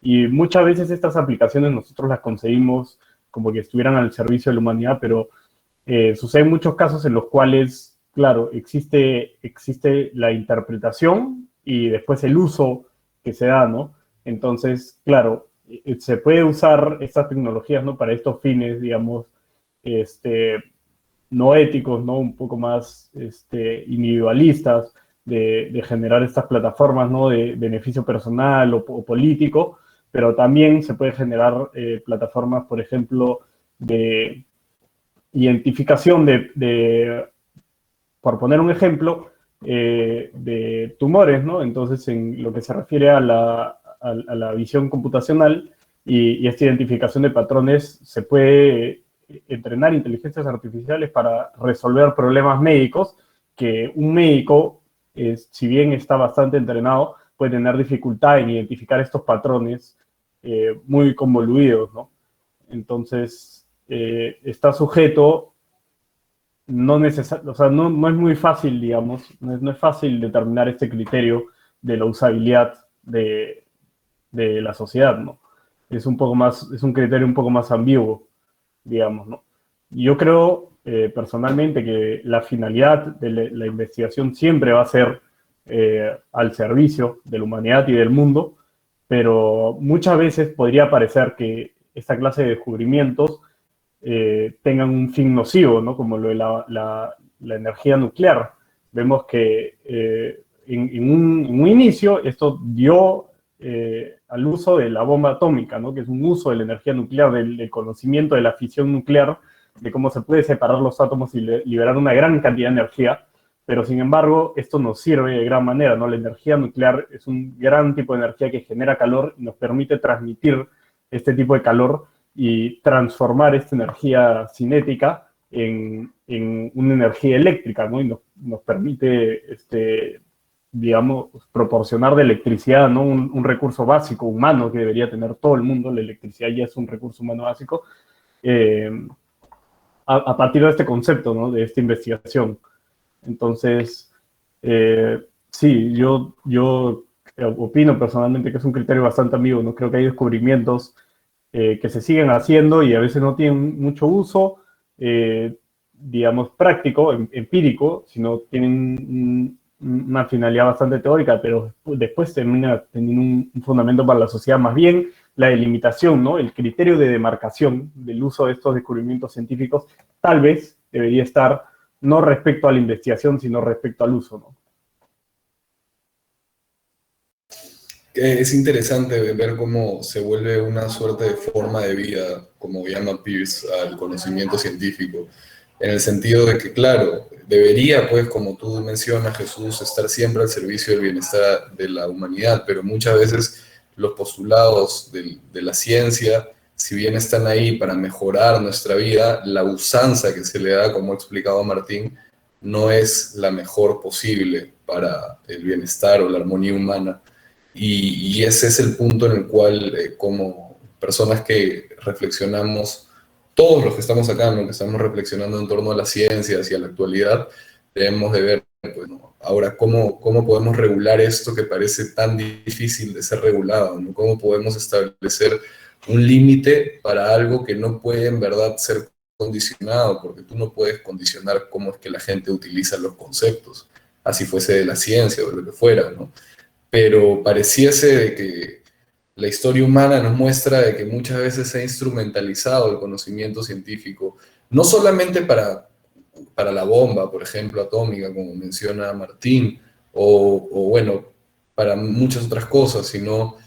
Y muchas veces estas aplicaciones nosotros las concebimos como que estuvieran al servicio de la humanidad, pero suceden muchos casos en los cuales, claro, existe la interpretación y después el uso que se da, ¿no? Entonces, claro, se puede usar estas tecnologías, ¿no? Para estos fines, digamos, no éticos, ¿no? Un poco más individualistas, de generar estas plataformas, ¿no? De beneficio personal o político, pero también se puede generar plataformas, por ejemplo, de identificación por poner un ejemplo, de tumores, ¿no? Entonces, en lo que se refiere a la visión computacional y esta identificación de patrones, se puede entrenar inteligencias artificiales para resolver problemas médicos que un médico, si bien está bastante entrenado, puede tener dificultad en identificar estos patrones muy convoluidos, ¿no? Entonces, está sujeto, no es muy fácil, digamos, no es fácil determinar este criterio de la usabilidad de la sociedad, ¿no? Es un criterio un poco más ambiguo, digamos, ¿no? Yo creo personalmente que la finalidad de la investigación siempre va a ser al servicio de la humanidad y del mundo, pero muchas veces podría parecer que esta clase de descubrimientos tengan un fin nocivo, ¿no? Como lo de la energía nuclear. Vemos que en un inicio esto dio al uso de la bomba atómica, ¿no? Que es un uso de la energía nuclear, del conocimiento de la fisión nuclear, de cómo se puede separar los átomos y liberar una gran cantidad de energía, pero sin embargo esto nos sirve de gran manera, ¿no? La energía nuclear es un gran tipo de energía que genera calor y nos permite transmitir este tipo de calor y transformar esta energía cinética en una energía eléctrica, ¿no? Y nos permite, digamos, proporcionar de electricidad, ¿no? Un recurso básico humano que debería tener todo el mundo. La electricidad ya es un recurso humano básico, eh, a partir de este concepto, ¿no? De esta investigación. Entonces, sí, yo opino personalmente que es un criterio bastante ambiguo, ¿no? Creo que hay descubrimientos que se siguen haciendo y a veces no tienen mucho uso, digamos, práctico, empírico, sino tienen una finalidad bastante teórica, pero después termina teniendo un fundamento para la sociedad. Más bien, la delimitación, ¿no? El criterio de demarcación del uso de estos descubrimientos científicos tal vez debería estar no respecto a la investigación, sino respecto al uso, ¿no?
Es interesante ver cómo se vuelve una suerte de forma de vida, como llama Peirce, al conocimiento científico, en el sentido de que, claro, debería, pues, como tú mencionas, Jesús, estar siempre al servicio del bienestar de la humanidad, pero muchas veces los postulados de la ciencia, si bien están ahí para mejorar nuestra vida, la usanza que se le da, como ha explicado Martín, no es la mejor posible para el bienestar o la armonía humana. Y ese es el punto en el cual, como personas que reflexionamos, todos los que estamos acá, ¿no? Que estamos reflexionando en torno a las ciencias y a la actualidad, debemos de ver, pues, ¿no? Ahora, ¿cómo podemos regular esto que parece tan difícil de ser regulado, ¿no? ¿Cómo podemos establecer un límite para algo que no puede en verdad ser condicionado? Porque tú no puedes condicionar cómo es que la gente utiliza los conceptos, así fuese de la ciencia o de lo que fuera, ¿no? Pero pareciese de que la historia humana nos muestra de que muchas veces se ha instrumentalizado el conocimiento científico, no solamente para la bomba, por ejemplo, atómica, como menciona Martín, o bueno, para muchas otras cosas, sino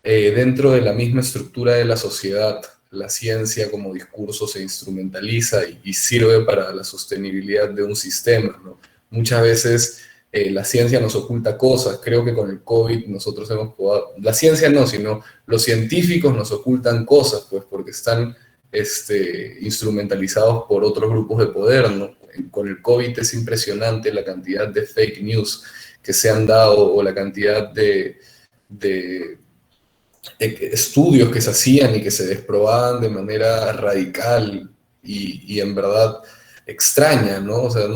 dentro de la misma estructura de la sociedad. La ciencia como discurso se instrumentaliza y sirve para la sostenibilidad de un sistema, ¿no? Muchas veces la ciencia nos oculta cosas. Creo que con el COVID nosotros hemos probado, la ciencia no, sino los científicos nos ocultan cosas, pues porque están instrumentalizados por otros grupos de poder, ¿no? Con el COVID es impresionante la cantidad de fake news que se han dado o la cantidad de estudios que se hacían y que se desprobaban de manera radical y en verdad extraña, ¿no? O sea,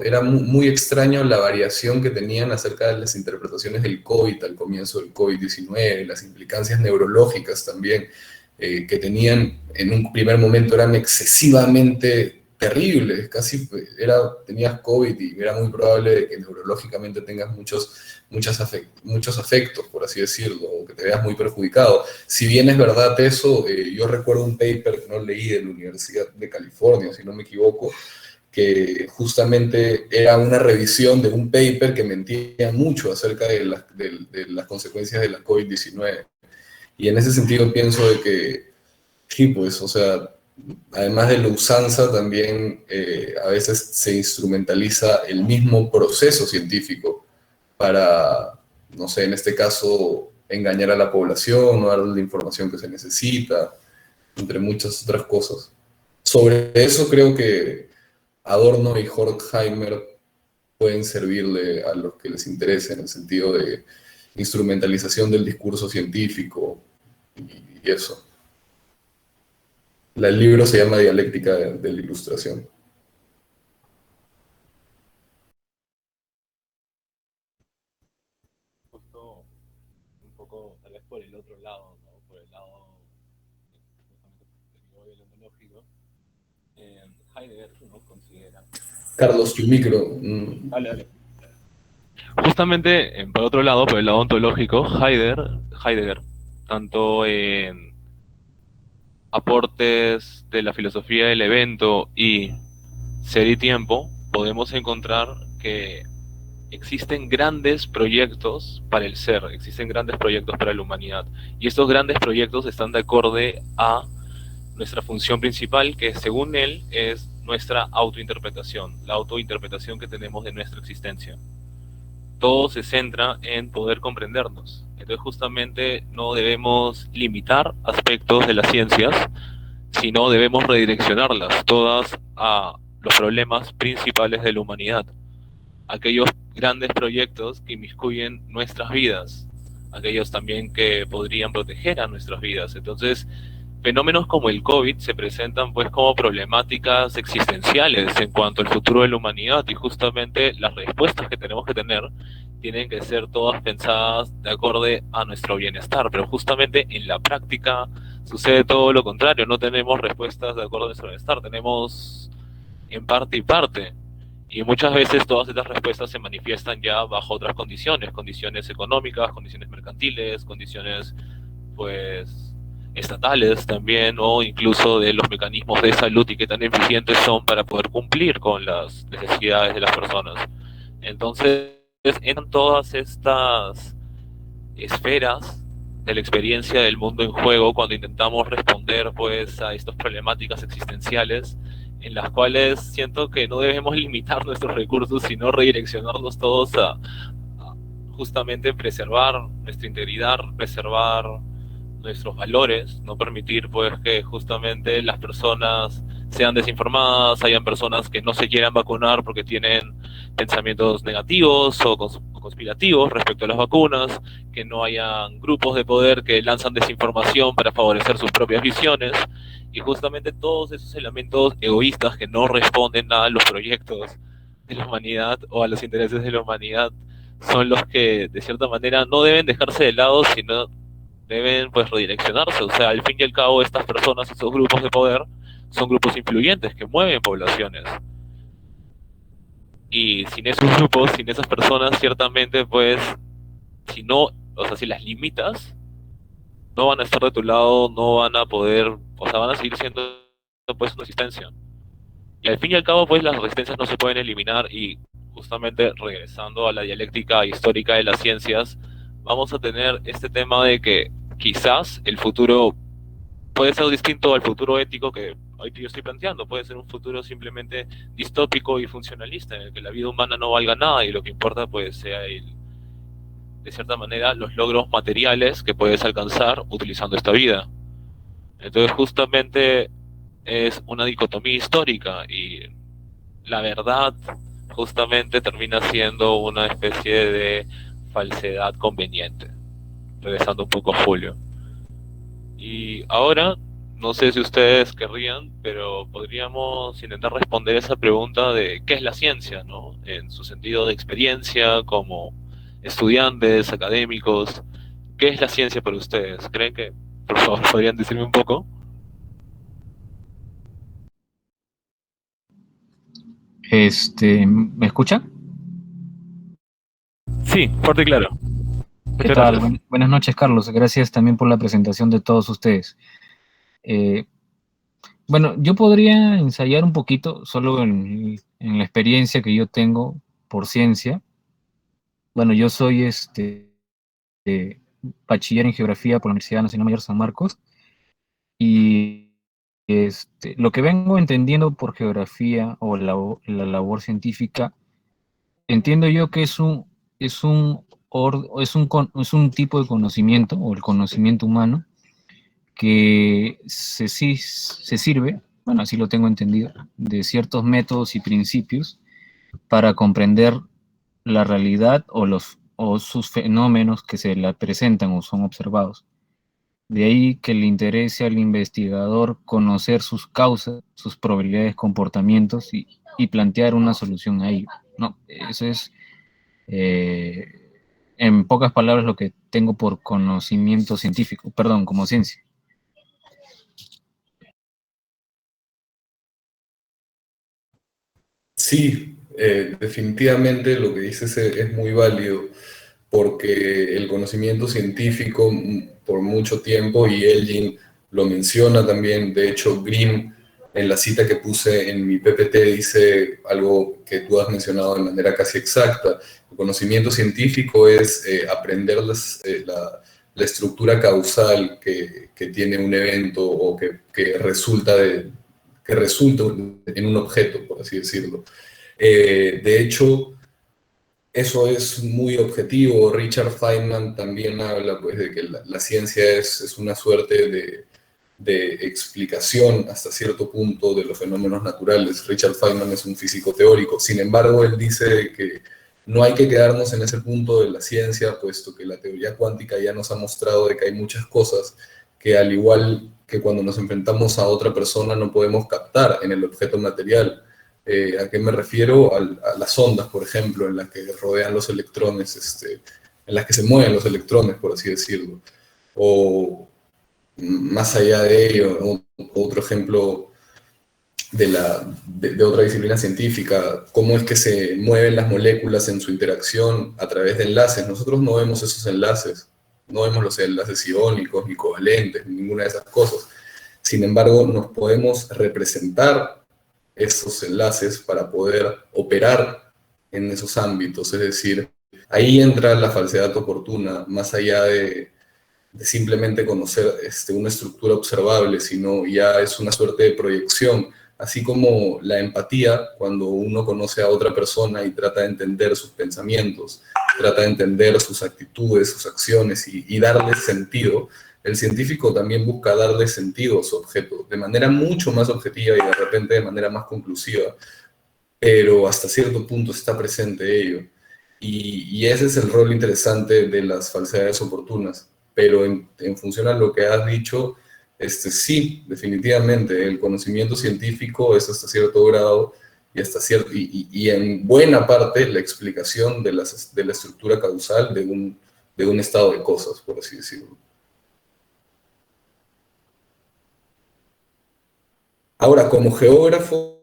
era muy extraño la variación que tenían acerca de las interpretaciones del COVID al comienzo del COVID-19, las implicancias neurológicas también que tenían en un primer momento eran excesivamente terribles, casi tenías COVID y era muy probable de que neurológicamente tengas muchos afectos, por así decirlo, o que te veas muy perjudicado. Si bien es verdad eso, yo recuerdo un paper que no leí de la Universidad de California, si no me equivoco, que justamente era una revisión de un paper que mentía mucho acerca de las consecuencias de la COVID-19. Y en ese sentido pienso de que, sí, pues, o sea, además de la usanza, también a veces se instrumentaliza el mismo proceso científico para, no sé, en este caso, engañar a la población, no darle la información que se necesita, entre muchas otras cosas. Sobre eso creo que Adorno y Horkheimer pueden servirle a los que les interese en el sentido de instrumentalización del discurso científico y eso. El libro se llama Dialéctica de la Ilustración.
Justo un poco, tal vez por el otro lado, ¿no? Por el lado justamente del ontológico, Heidegger, ¿no? Considera.
Carlos, tu micro.
Dale, dale. Justamente, por otro lado, por el lado ontológico, Heidegger, tanto en aportes de la filosofía del evento y Ser y Tiempo, podemos encontrar que existen grandes proyectos para el ser, existen grandes proyectos para la humanidad, y estos grandes proyectos están de acorde a nuestra función principal, que según él es nuestra autointerpretación, la autointerpretación que tenemos de nuestra existencia. Todo se centra en poder comprendernos. Entonces justamente no debemos limitar aspectos de las ciencias, sino debemos redireccionarlas todas a los problemas principales de la humanidad, aquellos grandes proyectos que inmiscuyen nuestras vidas, aquellos también que podrían proteger a nuestras vidas. Entonces, fenómenos como el COVID se presentan pues como problemáticas existenciales en cuanto al futuro de la humanidad, y justamente las respuestas que tenemos que tener tienen que ser todas pensadas de acorde a nuestro bienestar, pero justamente en la práctica sucede todo lo contrario, no tenemos respuestas de acuerdo a nuestro bienestar, tenemos en parte y parte. Y muchas veces todas estas respuestas se manifiestan ya bajo otras condiciones, condiciones económicas, condiciones mercantiles, condiciones pues estatales también, o incluso de los mecanismos de salud y qué tan eficientes son para poder cumplir con las necesidades de las personas. Entonces, en todas estas esferas de la experiencia del mundo en juego cuando intentamos responder pues a estas problemáticas existenciales, en las cuales siento que no debemos limitar nuestros recursos, sino redireccionarlos todos a justamente preservar nuestra integridad, preservar nuestros valores, no permitir pues que justamente las personas sean desinformadas, hayan personas que no se quieran vacunar porque tienen pensamientos negativos o conspirativos respecto a las vacunas, que no hayan grupos de poder que lanzan desinformación para favorecer sus propias visiones, y justamente todos esos elementos egoístas que no responden a los proyectos de la humanidad o a los intereses de la humanidad son los que de cierta manera no deben dejarse de lado, sino deben pues redireccionarse. O sea, al fin y al cabo estas personas, estos grupos de poder son grupos influyentes que mueven poblaciones, y sin esos grupos, sin esas personas, ciertamente pues si no, o sea, si las limitas, no van a estar de tu lado, no van a poder, o sea, van a seguir siendo pues una resistencia. Y al fin y al cabo pues las resistencias no se pueden eliminar, y justamente regresando a la dialéctica histórica de las ciencias, vamos a tener este tema de que quizás el futuro puede ser distinto al futuro ético que hoy yo estoy planteando. Puede ser un futuro simplemente distópico y funcionalista, en el que la vida humana no valga nada y lo que importa pues sea de cierta manera los logros materiales que puedes alcanzar utilizando esta vida. Entonces justamente es una dicotomía histórica, y la verdad justamente termina siendo una especie de falsedad conveniente, regresando un poco a Julio. Y ahora, no sé si ustedes querrían, pero podríamos intentar responder esa pregunta de qué es la ciencia, ¿no? En su sentido de experiencia, como estudiantes, académicos. ¿Qué es la ciencia para ustedes? ¿Creen que, por favor, podrían decirme un poco?
¿Me escucha?
Sí, fuerte y claro.
¿Qué
Muchas
tal?
gracias.
Buenas noches, Carlos. Gracias también por la presentación de todos ustedes. Eh, bueno, yo podría ensayar un poquito solo en la experiencia que yo tengo por ciencia. Bueno, yo soy eh, bachiller en geografía por la Universidad Nacional Mayor San Marcos, y lo que vengo entendiendo por geografía o la labor científica, entiendo yo que es un tipo de conocimiento, o el conocimiento humano, que se sirve, bueno, así lo tengo entendido, de ciertos métodos y principios para comprender la realidad o sus fenómenos que se la presentan o son observados. De ahí que le interese al investigador conocer sus causas, sus probabilidades, comportamientos, y plantear una solución a ello, ¿no? Eso es, en pocas palabras, lo que tengo por conocimiento científico, perdón, como ciencia.
Sí, definitivamente lo que dices es muy válido, porque el conocimiento científico por mucho tiempo, y Elgin lo menciona también, de hecho Grimm en la cita que puse en mi PPT dice algo que tú has mencionado de manera casi exacta. El conocimiento científico es aprender la estructura causal que tiene un evento, o que resulta que resulta en un objeto, por así decirlo. De hecho, eso es muy objetivo. Richard Feynman también habla pues, de que la ciencia es una suerte de explicación hasta cierto punto de los fenómenos naturales. Richard Feynman es un físico teórico. Sin embargo, él dice que no hay que quedarnos en ese punto de la ciencia, puesto que la teoría cuántica ya nos ha mostrado de que hay muchas cosas que, al igual que cuando nos enfrentamos a otra persona, no podemos captar en el objeto material. ¿A qué me refiero? A las ondas, por ejemplo, en las que rodean los electrones, en las que se mueven los electrones, por así decirlo. O más allá de ello, ¿no? Otro ejemplo de otra disciplina científica, cómo es que se mueven las moléculas en su interacción a través de enlaces. Nosotros no vemos esos enlaces, no vemos los enlaces iónicos, ni covalentes, ni ninguna de esas cosas. Sin embargo, nos podemos representar esos enlaces para poder operar en esos ámbitos. Es decir, ahí entra la falsedad oportuna, más allá de simplemente conocer una estructura observable, sino ya es una suerte de proyección, así como la empatía, cuando uno conoce a otra persona y trata de entender sus pensamientos, trata de entender sus actitudes, sus acciones y darle sentido. El científico también busca darle sentido a su objeto, de manera mucho más objetiva y de repente de manera más conclusiva, pero hasta cierto punto está presente ello. Y ese es el rol interesante de las falsedades oportunas. Pero en función a lo que has dicho, sí, definitivamente, el conocimiento científico es hasta cierto grado y en buena parte la explicación de la estructura causal de un estado de cosas, por así decirlo. Ahora, como geógrafo,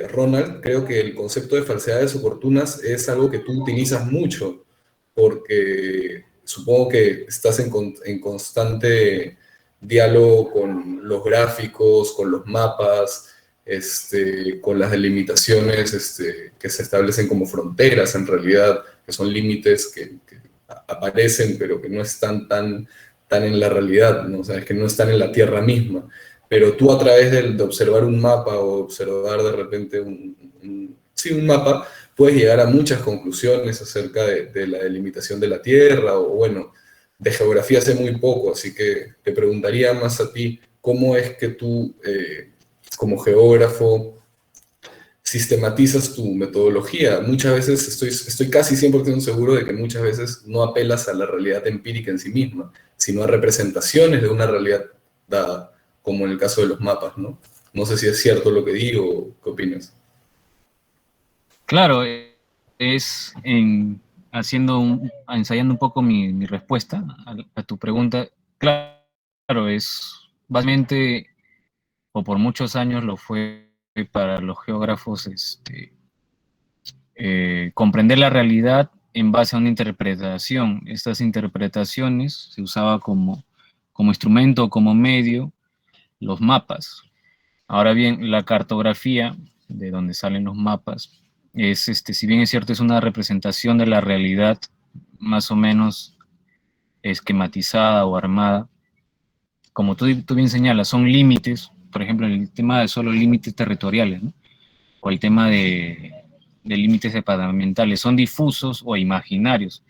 Ronald, creo que el concepto de falsedades oportunas es algo que tú utilizas mucho, porque supongo que estás en constante diálogo con los gráficos, con los mapas, con las delimitaciones que se establecen como fronteras en realidad, que son límites que aparecen, pero que no están tan en la realidad, ¿no? O sea, que no están en la Tierra misma. Pero tú, a través de observar un mapa o observar de repente un mapa, puedes llegar a muchas conclusiones acerca de la delimitación de la Tierra, o bueno, de geografía sé muy poco, así que te preguntaría más a ti, ¿cómo es que tú, como geógrafo, sistematizas tu metodología? Muchas veces estoy casi 100% seguro de que muchas veces no apelas a la realidad empírica en sí misma, sino a representaciones de una realidad dada, como en el caso de los mapas, ¿no? No sé si es cierto lo que digo, ¿qué opinas?
Claro, es ensayando un poco mi respuesta a tu pregunta. Claro, es básicamente, o por muchos años lo fue para los geógrafos, comprender la realidad en base a una interpretación. Estas interpretaciones se usaba como instrumento, como medio, los mapas. Ahora bien, la cartografía, de donde salen los mapas, si bien es cierto, es una representación de la realidad más o menos esquematizada o armada. Como tú bien señalas, son límites, por ejemplo, el tema de solo límites territoriales, ¿no? O el tema de límites departamentales, son difusos o imaginarios,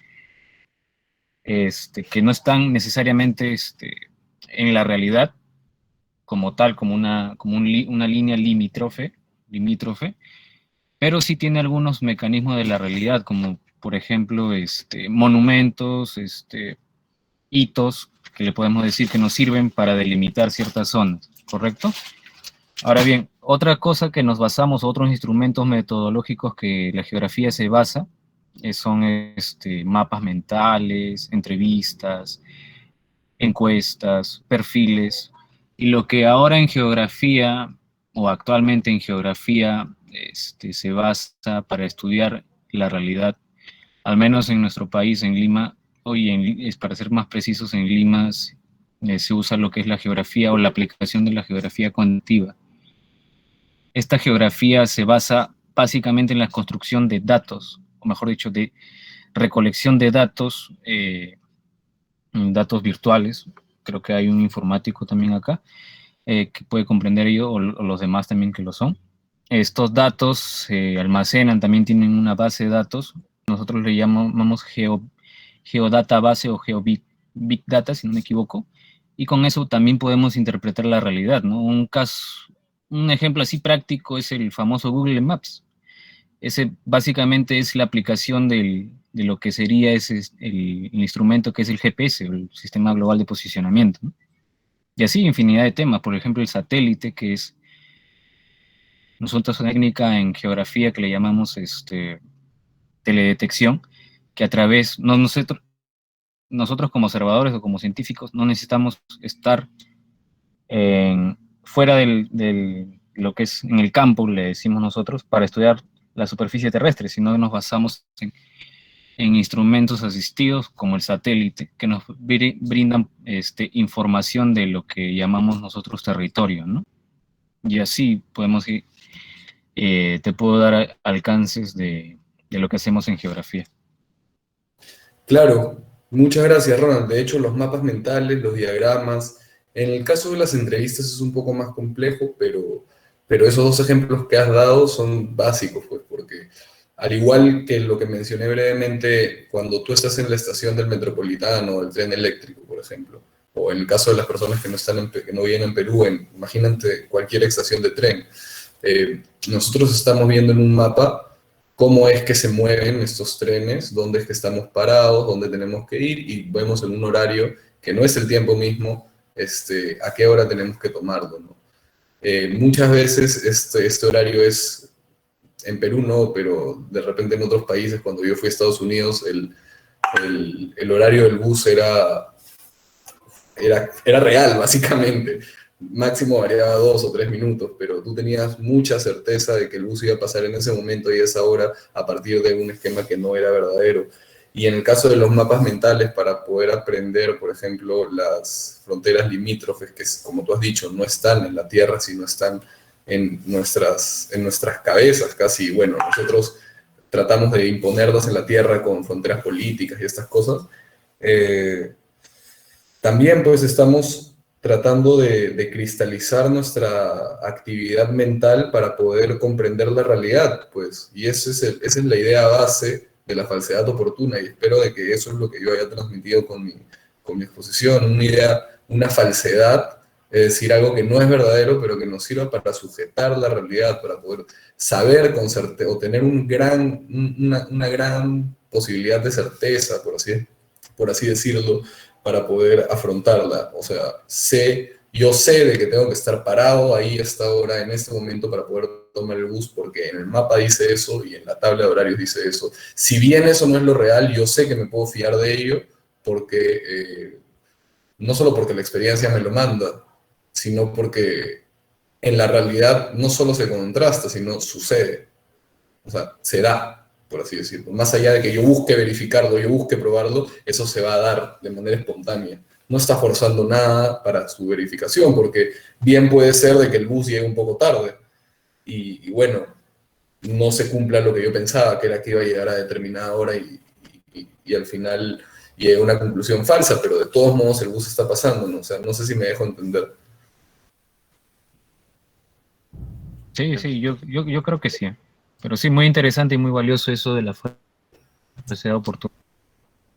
que no están necesariamente en la realidad como tal, como una línea limítrofe, pero sí tiene algunos mecanismos de la realidad, como por ejemplo monumentos, hitos, que le podemos decir que nos sirven para delimitar ciertas zonas, ¿correcto? Ahora bien, otra cosa que nos basamos, otros instrumentos metodológicos que la geografía se basa, son mapas mentales, entrevistas, encuestas, perfiles, y lo que ahora en geografía, o actualmente en geografía, se basa para estudiar la realidad, al menos en nuestro país, en Lima, para ser más precisos, en Lima se usa lo que es la geografía o la aplicación de la geografía cuantitativa. Esta geografía se basa básicamente en la construcción de datos, o mejor dicho, de recolección de datos, datos virtuales. Creo que hay un informático también acá. que puede comprender ello, o los demás también que lo son. Estos datos se almacenan, también tienen una base de datos. Nosotros le llamamos Geodata Base o Big Data, si no me equivoco. Y con eso también podemos interpretar la realidad, ¿no? Un ejemplo así práctico es el famoso Google Maps. Ese básicamente es la aplicación de lo que sería el instrumento que es el GPS, el Sistema Global de Posicionamiento, ¿no? Y así infinidad de temas, por ejemplo el satélite, que es nosotros una técnica en geografía que le llamamos teledetección, que a través, nosotros como observadores o como científicos no necesitamos estar fuera lo que es en el campo, le decimos nosotros, para estudiar la superficie terrestre, sino que nos basamos en instrumentos asistidos como el satélite, que nos brindan información de lo que llamamos nosotros territorio, ¿no? Y así podemos ir, te puedo dar alcances de lo que hacemos en geografía.
Claro, muchas gracias, Ronald. De hecho, los mapas mentales, los diagramas, en el caso de las entrevistas es un poco más complejo, pero esos dos ejemplos que has dado son básicos, pues, porque al igual que lo que mencioné brevemente, cuando tú estás en la estación del Metropolitano o del tren eléctrico, por ejemplo, o en el caso de las personas que que no viven en Perú, imagínate cualquier estación de tren, nosotros estamos viendo en un mapa cómo es que se mueven estos trenes, dónde es que estamos parados, dónde tenemos que ir, y vemos en un horario que no es el tiempo mismo, a qué hora tenemos que tomarlo, ¿no? Muchas veces este horario es, en Perú no, pero de repente en otros países, cuando yo fui a Estados Unidos, el horario del bus era real, básicamente. Máximo variaba 2 o 3 minutos, pero tú tenías mucha certeza de que el bus iba a pasar en ese momento y esa hora a partir de un esquema que no era verdadero. Y en el caso de los mapas mentales, para poder aprender, por ejemplo, las fronteras limítrofes, que como tú has dicho, no están en la Tierra, sino están en nuestras cabezas casi. Bueno, nosotros tratamos de imponerlas en la Tierra con fronteras políticas y estas cosas. También pues estamos tratando de cristalizar nuestra actividad mental para poder comprender la realidad, pues, y esa es la idea base de la falsedad oportuna, y espero de que eso es lo que yo haya transmitido con mi exposición, una falsedad, es decir, algo que no es verdadero, pero que nos sirva para sujetar la realidad, para poder saber con certeza, o tener una gran posibilidad de certeza, por así decirlo, para poder afrontarla. O sea, yo sé de que tengo que estar parado ahí a esta hora, en este momento, para poder tomar el bus, porque en el mapa dice eso y en la tabla de horarios dice eso. Si bien eso no es lo real, yo sé que me puedo fiar de ello, porque no solo porque la experiencia me lo manda, sino porque en la realidad no solo se contrasta, sino sucede. O sea, se da, por así decirlo. Más allá de que yo busque verificarlo, yo busque probarlo, eso se va a dar de manera espontánea. No está forzando nada para su verificación, porque bien puede ser de que el bus llegue un poco tarde y bueno, no se cumpla lo que yo pensaba, que era que iba a llegar a determinada hora y al final llegue a una conclusión falsa, pero de todos modos el bus está pasando, ¿no? O sea, no sé si me dejo entender.
Sí, yo creo que sí. Pero sí, muy interesante y muy valioso eso de la falsedad oportuna.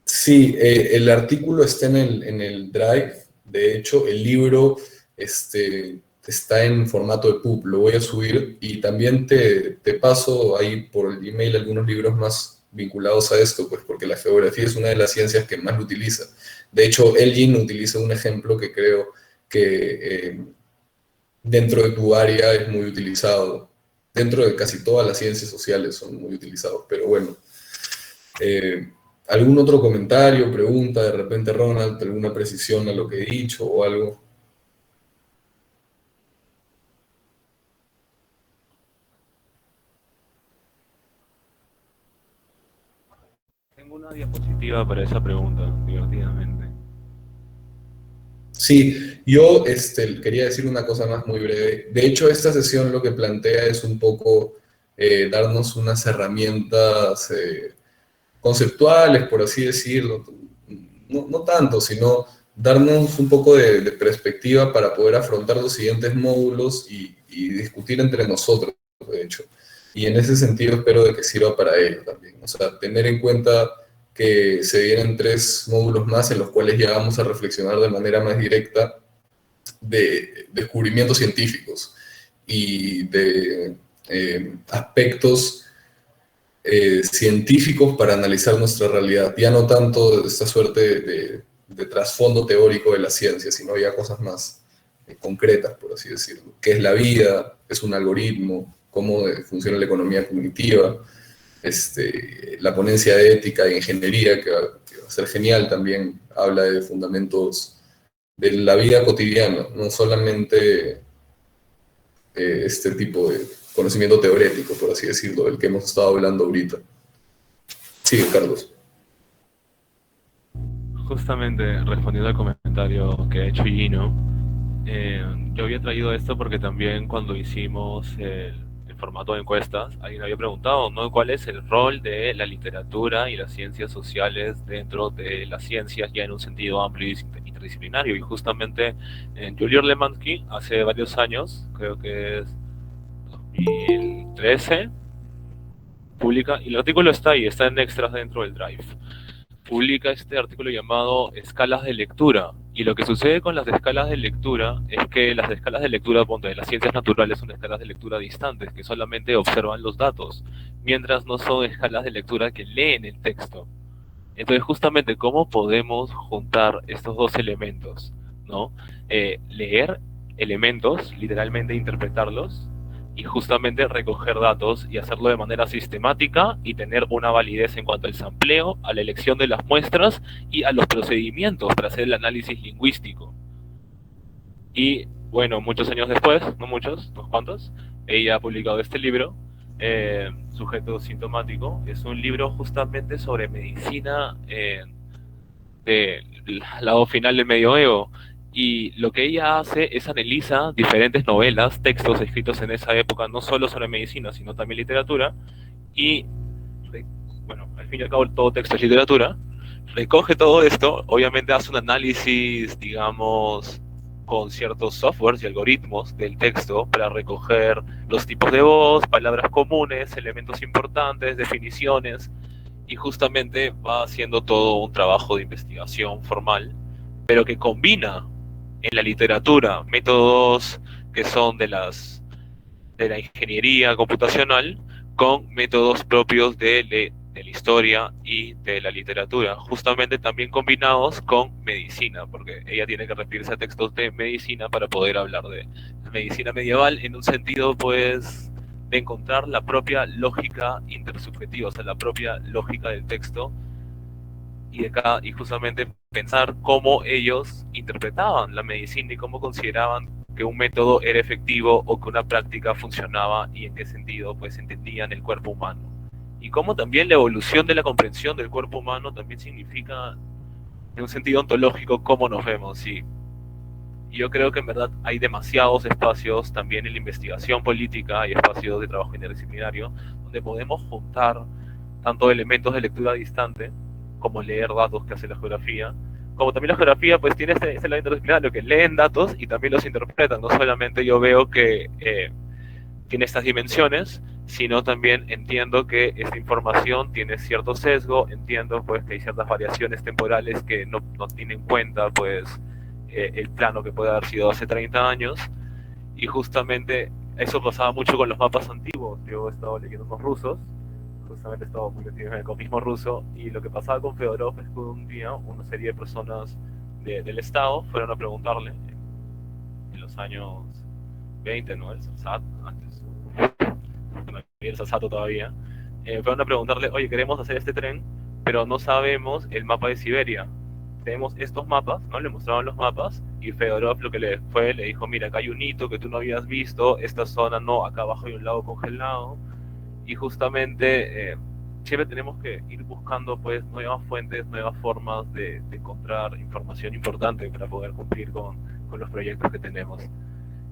Sí, el artículo está en el Drive. De hecho, el libro está en formato de EPUB. Lo voy a subir y también te paso ahí por el email algunos libros más vinculados a esto, pues porque la geografía es una de las ciencias que más lo utiliza. De hecho, Elgin utiliza un ejemplo que creo que dentro de tu área es muy utilizado. Dentro de casi todas las ciencias sociales son muy utilizados, pero bueno. ¿Algún otro comentario, pregunta, de repente, Ronald, alguna precisión a lo que he dicho o algo?
Tengo una diapositiva para esa pregunta, divertidamente.
Sí, yo quería decir una cosa más muy breve. De hecho, esta sesión lo que plantea es un poco darnos unas herramientas conceptuales, por así decirlo. No tanto, sino darnos un poco de perspectiva para poder afrontar los siguientes módulos y discutir entre nosotros, de hecho. Y en ese sentido espero de que sirva para ello también. O sea, tener en cuenta que se vienen 3 módulos más en los cuales ya vamos a reflexionar de manera más directa de descubrimientos científicos y de aspectos científicos para analizar nuestra realidad. Ya no tanto esta suerte de trasfondo teórico de la ciencia, sino ya cosas más concretas, por así decirlo. ¿Qué es la vida? ¿Qué es un algoritmo? ¿Cómo funciona la economía cognitiva? La ponencia de ética e ingeniería, que va a ser genial, también habla de fundamentos de la vida cotidiana, no solamente este tipo de conocimiento teórico, por así decirlo, del que hemos estado hablando ahorita. Sí, Carlos.
Justamente respondiendo al comentario que ha hecho Gino, yo había traído esto porque también cuando hicimos el formato de encuestas, alguien había preguntado, ¿no? ¿Cuál es el rol de la literatura y las ciencias sociales dentro de las ciencias ya en un sentido amplio y interdisciplinario? Y justamente Julian Lemansky hace varios años, creo que es 2013, publica, y el artículo está ahí, está en extras dentro del Drive, publica este artículo llamado Escalas de Lectura. Y lo que sucede con las escalas de lectura es que las escalas de lectura, ponte, de las ciencias naturales son escalas de lectura distantes, que solamente observan los datos, mientras no son escalas de lectura que leen el texto. Entonces, justamente, ¿cómo podemos juntar estos dos elementos? ¿No? Leer elementos, literalmente interpretarlos, y justamente recoger datos y hacerlo de manera sistemática y tener una validez en cuanto al sampleo, a la elección de las muestras y a los procedimientos para hacer el análisis lingüístico. Y bueno, muchos años después, no muchos, unos cuantos, ella ha publicado este libro, Sujeto Sintomático. Es un libro justamente sobre medicina del lado final del medioevo. Y lo que ella hace es analiza diferentes novelas, textos escritos en esa época, no solo sobre medicina, sino también literatura. Y, bueno, al fin y al cabo todo texto es literatura. Recoge todo esto, obviamente hace un análisis, digamos, con ciertos softwares y algoritmos del texto para recoger los tipos de voz, palabras comunes, elementos importantes, definiciones, y justamente va haciendo todo un trabajo de investigación formal, pero que combina en la literatura métodos que son de la ingeniería computacional con métodos propios de la historia y de la literatura, justamente también combinados con medicina, porque ella tiene que referirse a textos de medicina para poder hablar de medicina medieval en un sentido, pues, de encontrar la propia lógica intersubjetiva, o sea, la propia lógica del texto y justamente pensar cómo ellos interpretaban la medicina y cómo consideraban que un método era efectivo o que una práctica funcionaba y en qué sentido pues entendían el cuerpo humano. Y cómo también la evolución de la comprensión del cuerpo humano también significa, en un sentido ontológico, cómo nos vemos. Y yo creo que en verdad hay demasiados espacios también en la investigación política y espacios de trabajo interdisciplinario donde podemos juntar tanto elementos de lectura distante como leer datos que hace la geografía, como también la geografía pues tiene este lado interdisciplinario que leen datos y también los interpretan. No solamente yo veo que tiene estas dimensiones, sino también entiendo que esta información tiene cierto sesgo, entiendo pues que hay ciertas variaciones temporales que no tienen en cuenta pues el plano que puede haber sido hace 30 años, y justamente eso pasaba mucho con los mapas antiguos. Yo he estado leyendo unos rusos, justamente he estado muy metido en el comunismo ruso, y lo que pasaba con Fedorov es que un día una serie de personas del Estado fueron a preguntarle, en los años 20, ¿no? El SAT, antes, no había el SAT todavía, fueron a preguntarle, oye, queremos hacer este tren, pero no sabemos el mapa de Siberia. Tenemos estos mapas, ¿no? Le mostraron los mapas y Fedorov lo que le dijo, mira, acá hay un hito que tú no habías visto, esta zona no, acá abajo hay un lago congelado, y justamente siempre tenemos que ir buscando pues nuevas fuentes, nuevas formas de encontrar información importante para poder cumplir con los proyectos que tenemos.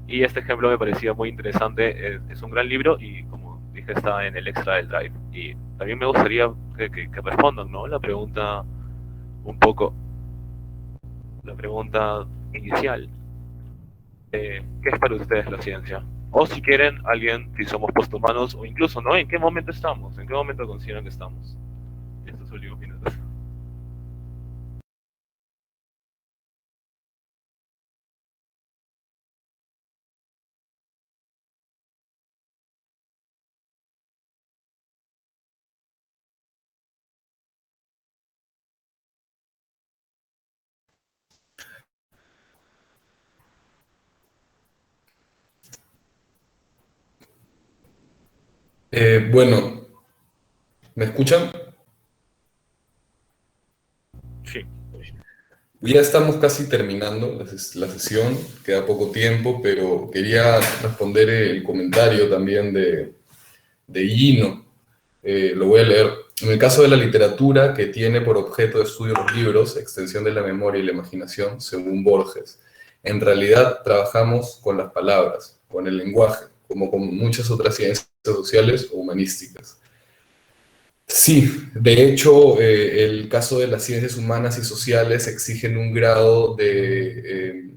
Y este ejemplo me parecía muy interesante, es un gran libro y como dije está en el extra del Drive. Y también me gustaría que respondan, ¿no? La pregunta un poco. la pregunta inicial. ¿Qué es para ustedes la ciencia? O si quieren, alguien, si somos posthumanos, o incluso, ¿no? ¿En qué momento estamos? ¿En qué momento consideran que estamos? Estos últimos minutos.
Bueno, ¿me escuchan?
Sí.
Ya estamos casi terminando la sesión, queda poco tiempo, pero quería responder el comentario también de Gino. Lo voy a leer. En el caso de la literatura, que tiene por objeto de estudio los libros, extensión de la memoria y la imaginación, según Borges, en realidad trabajamos con las palabras, con el lenguaje, como con muchas otras ciencias sociales o humanísticas. Sí, de hecho, el caso de las ciencias humanas y sociales exigen un grado de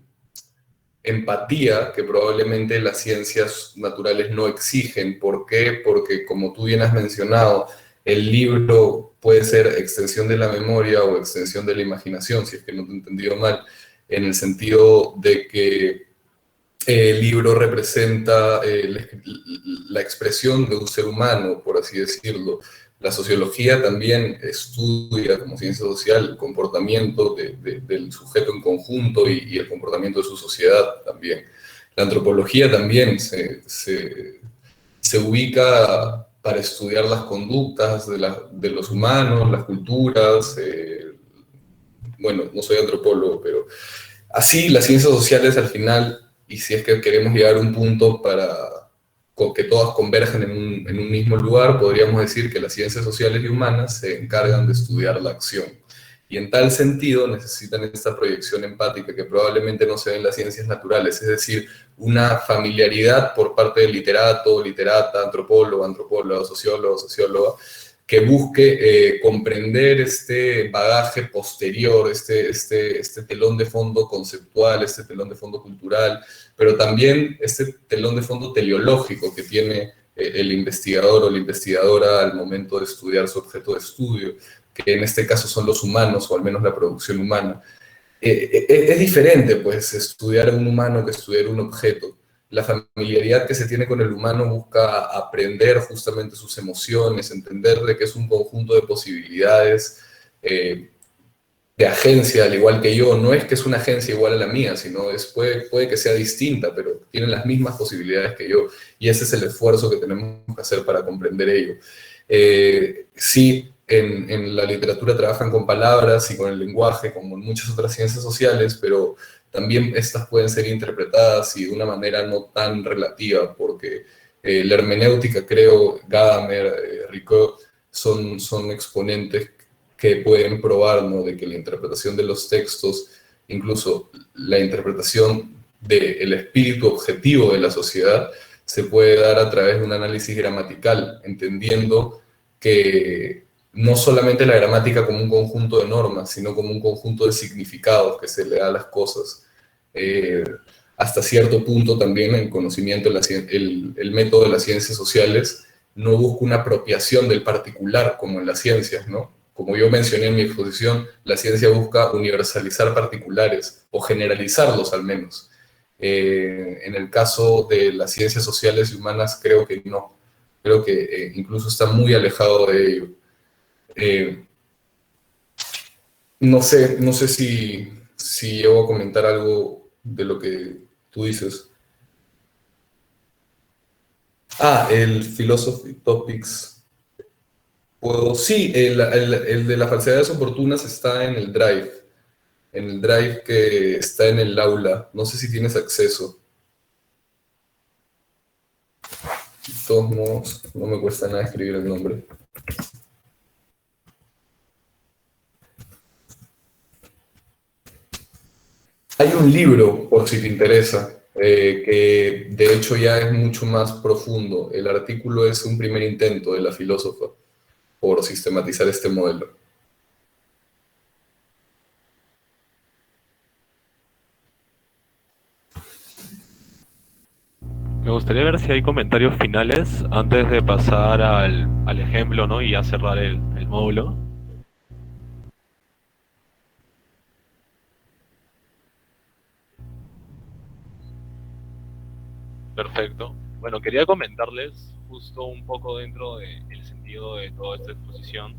empatía que probablemente las ciencias naturales no exigen. ¿Por qué? Porque, como tú bien has mencionado, el libro puede ser extensión de la memoria o extensión de la imaginación, si es que no te he entendido mal, en el sentido de que el libro representa la expresión de un ser humano, por así decirlo. La sociología también estudia, como ciencia social, el comportamiento del sujeto en conjunto y el comportamiento de su sociedad también. La antropología también se ubica para estudiar las conductas de los humanos, las culturas. Bueno, no soy antropólogo, pero así las ciencias sociales al final, y si es que queremos llegar a un punto para que todas converjan en un mismo lugar, podríamos decir que las ciencias sociales y humanas se encargan de estudiar la acción. Y en tal sentido necesitan esta proyección empática que probablemente no se ve en las ciencias naturales, es decir, una familiaridad por parte del literato, literata, antropólogo, antropóloga, sociólogo, socióloga, que busque comprender este bagaje posterior, este telón de fondo conceptual, este telón de fondo cultural, pero también este telón de fondo teleológico que tiene el investigador o la investigadora al momento de estudiar su objeto de estudio, que en este caso son los humanos, o al menos la producción humana. Es diferente, pues, estudiar a un humano que estudiar un objeto. La familiaridad que se tiene con el humano busca aprender justamente sus emociones, entender de que es un conjunto de posibilidades, de agencia, al igual que yo. No es que es una agencia igual a la mía, sino puede que sea distinta, pero tiene las mismas posibilidades que yo. Y ese es el esfuerzo que tenemos que hacer para comprender ello. Sí, en la literatura trabajan con palabras y con el lenguaje, como en muchas otras ciencias sociales, pero también estas pueden ser interpretadas y de una manera no tan relativa, porque la hermenéutica, creo, Gadamer, Ricoeur, son exponentes que pueden probar, ¿no?, de que la interpretación de los textos, incluso la interpretación del espíritu objetivo de la sociedad, se puede dar a través de un análisis gramatical, entendiendo que no solamente la gramática como un conjunto de normas, sino como un conjunto de significados que se le da a las cosas. Hasta cierto punto también el conocimiento, el método de las ciencias sociales no busca una apropiación del particular como en las ciencias, ¿no? Como yo mencioné en mi exposición, la ciencia busca universalizar particulares o generalizarlos al menos. En el caso de las ciencias sociales y humanas creo que no. Creo que incluso está muy alejado de ello. No sé si llego a comentar algo de lo que tú dices. El Philosophy Topics. Sí, el de las falsedades oportunas está en el drive que está en el aula. No sé si tienes acceso. De todos modos, no me cuesta nada escribir el nombre. Hay un libro, por si te interesa, que de hecho ya es mucho más profundo. El artículo es un primer intento de la filósofa por sistematizar este modelo.
Me gustaría ver si hay comentarios finales antes de pasar al ejemplo, ¿no? Y ya cerrar el módulo. Perfecto. Bueno, quería comentarles justo un poco dentro del sentido de toda esta exposición,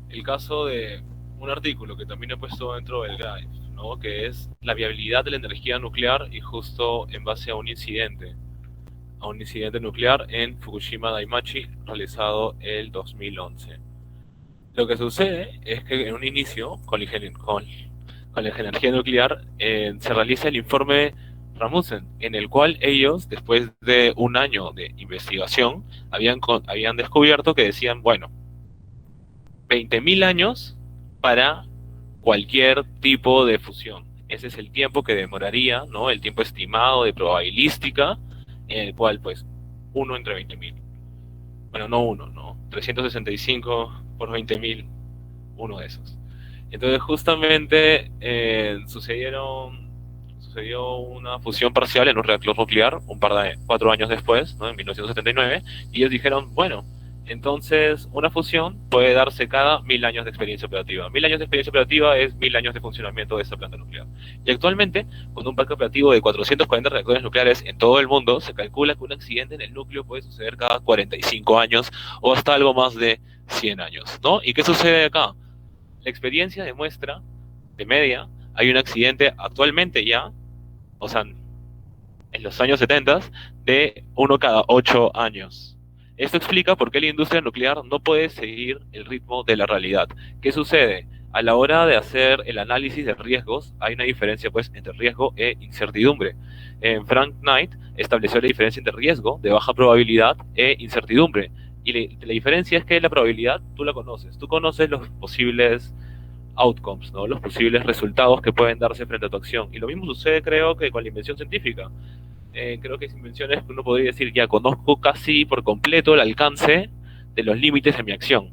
el caso de un artículo que también he puesto dentro del Drive, ¿no? Que es la viabilidad de la energía nuclear y justo en base a un incidente nuclear en Fukushima Daiichi realizado el 2011. Lo que sucede es que en un inicio, con la energía nuclear, se realiza el informe Rasmussen, en el cual ellos, después de un año de investigación, habían descubierto que decían, bueno, 20.000 años para cualquier tipo de fusión. Ese es el tiempo que demoraría, ¿no? El tiempo estimado de probabilística, en el cual, pues, uno entre 20.000. Bueno, no uno, ¿no? 365 por 20.000, uno de esos. Entonces, justamente sucedió una fusión parcial en un reactor nuclear 4 años después, ¿no? En 1979, y ellos dijeron, bueno, entonces una fusión puede darse cada 1.000 años de experiencia operativa. 1.000 años de experiencia operativa es 1.000 años de funcionamiento de esta planta nuclear. Y actualmente, con un parque operativo de 440 reactores nucleares en todo el mundo, se calcula que un accidente en el núcleo puede suceder cada 45 años o hasta algo más de 100 años, ¿no? ¿Y qué sucede acá? La experiencia demuestra, de media, hay un accidente actualmente ya, o sea, en los años 70, de uno cada 8 años. Esto explica por qué la industria nuclear no puede seguir el ritmo de la realidad. ¿Qué sucede? A la hora de hacer el análisis de riesgos, hay una diferencia pues entre riesgo e incertidumbre. Frank Knight estableció la diferencia entre riesgo de baja probabilidad e incertidumbre. Y la diferencia es que la probabilidad tú la conoces. Tú conoces los posibles outcomes, ¿no? Los posibles resultados que pueden darse frente a tu acción. Y lo mismo sucede, creo, que con la invención científica. Creo que es invenciones que uno podría decir, ya conozco casi por completo el alcance de los límites de mi acción.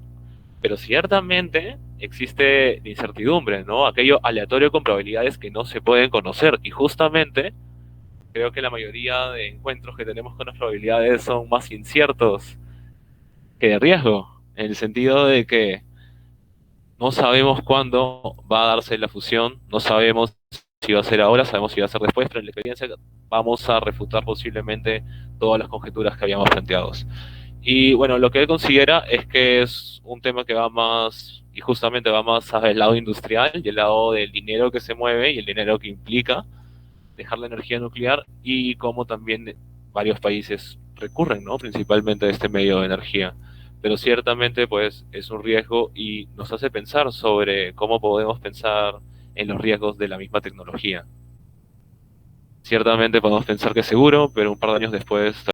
Pero ciertamente existe la incertidumbre, ¿no? Aquello aleatorio con probabilidades que no se pueden conocer. Y justamente creo que la mayoría de encuentros que tenemos con las probabilidades son más inciertos que de riesgo, en el sentido de que no sabemos cuándo va a darse la fusión, no sabemos si va a ser ahora, sabemos si va a ser después, pero en la experiencia vamos a refutar posiblemente todas las conjeturas que habíamos planteado. Y bueno, lo que él considera es que es un tema que va más, y justamente va más al lado industrial y el lado del dinero que se mueve y el dinero que implica dejar la energía nuclear y cómo también varios países recurren, ¿no? Principalmente a este medio de energía. Pero ciertamente pues es un riesgo y nos hace pensar sobre cómo podemos pensar en los riesgos de la misma tecnología. Ciertamente podemos pensar que es seguro, pero un par de años después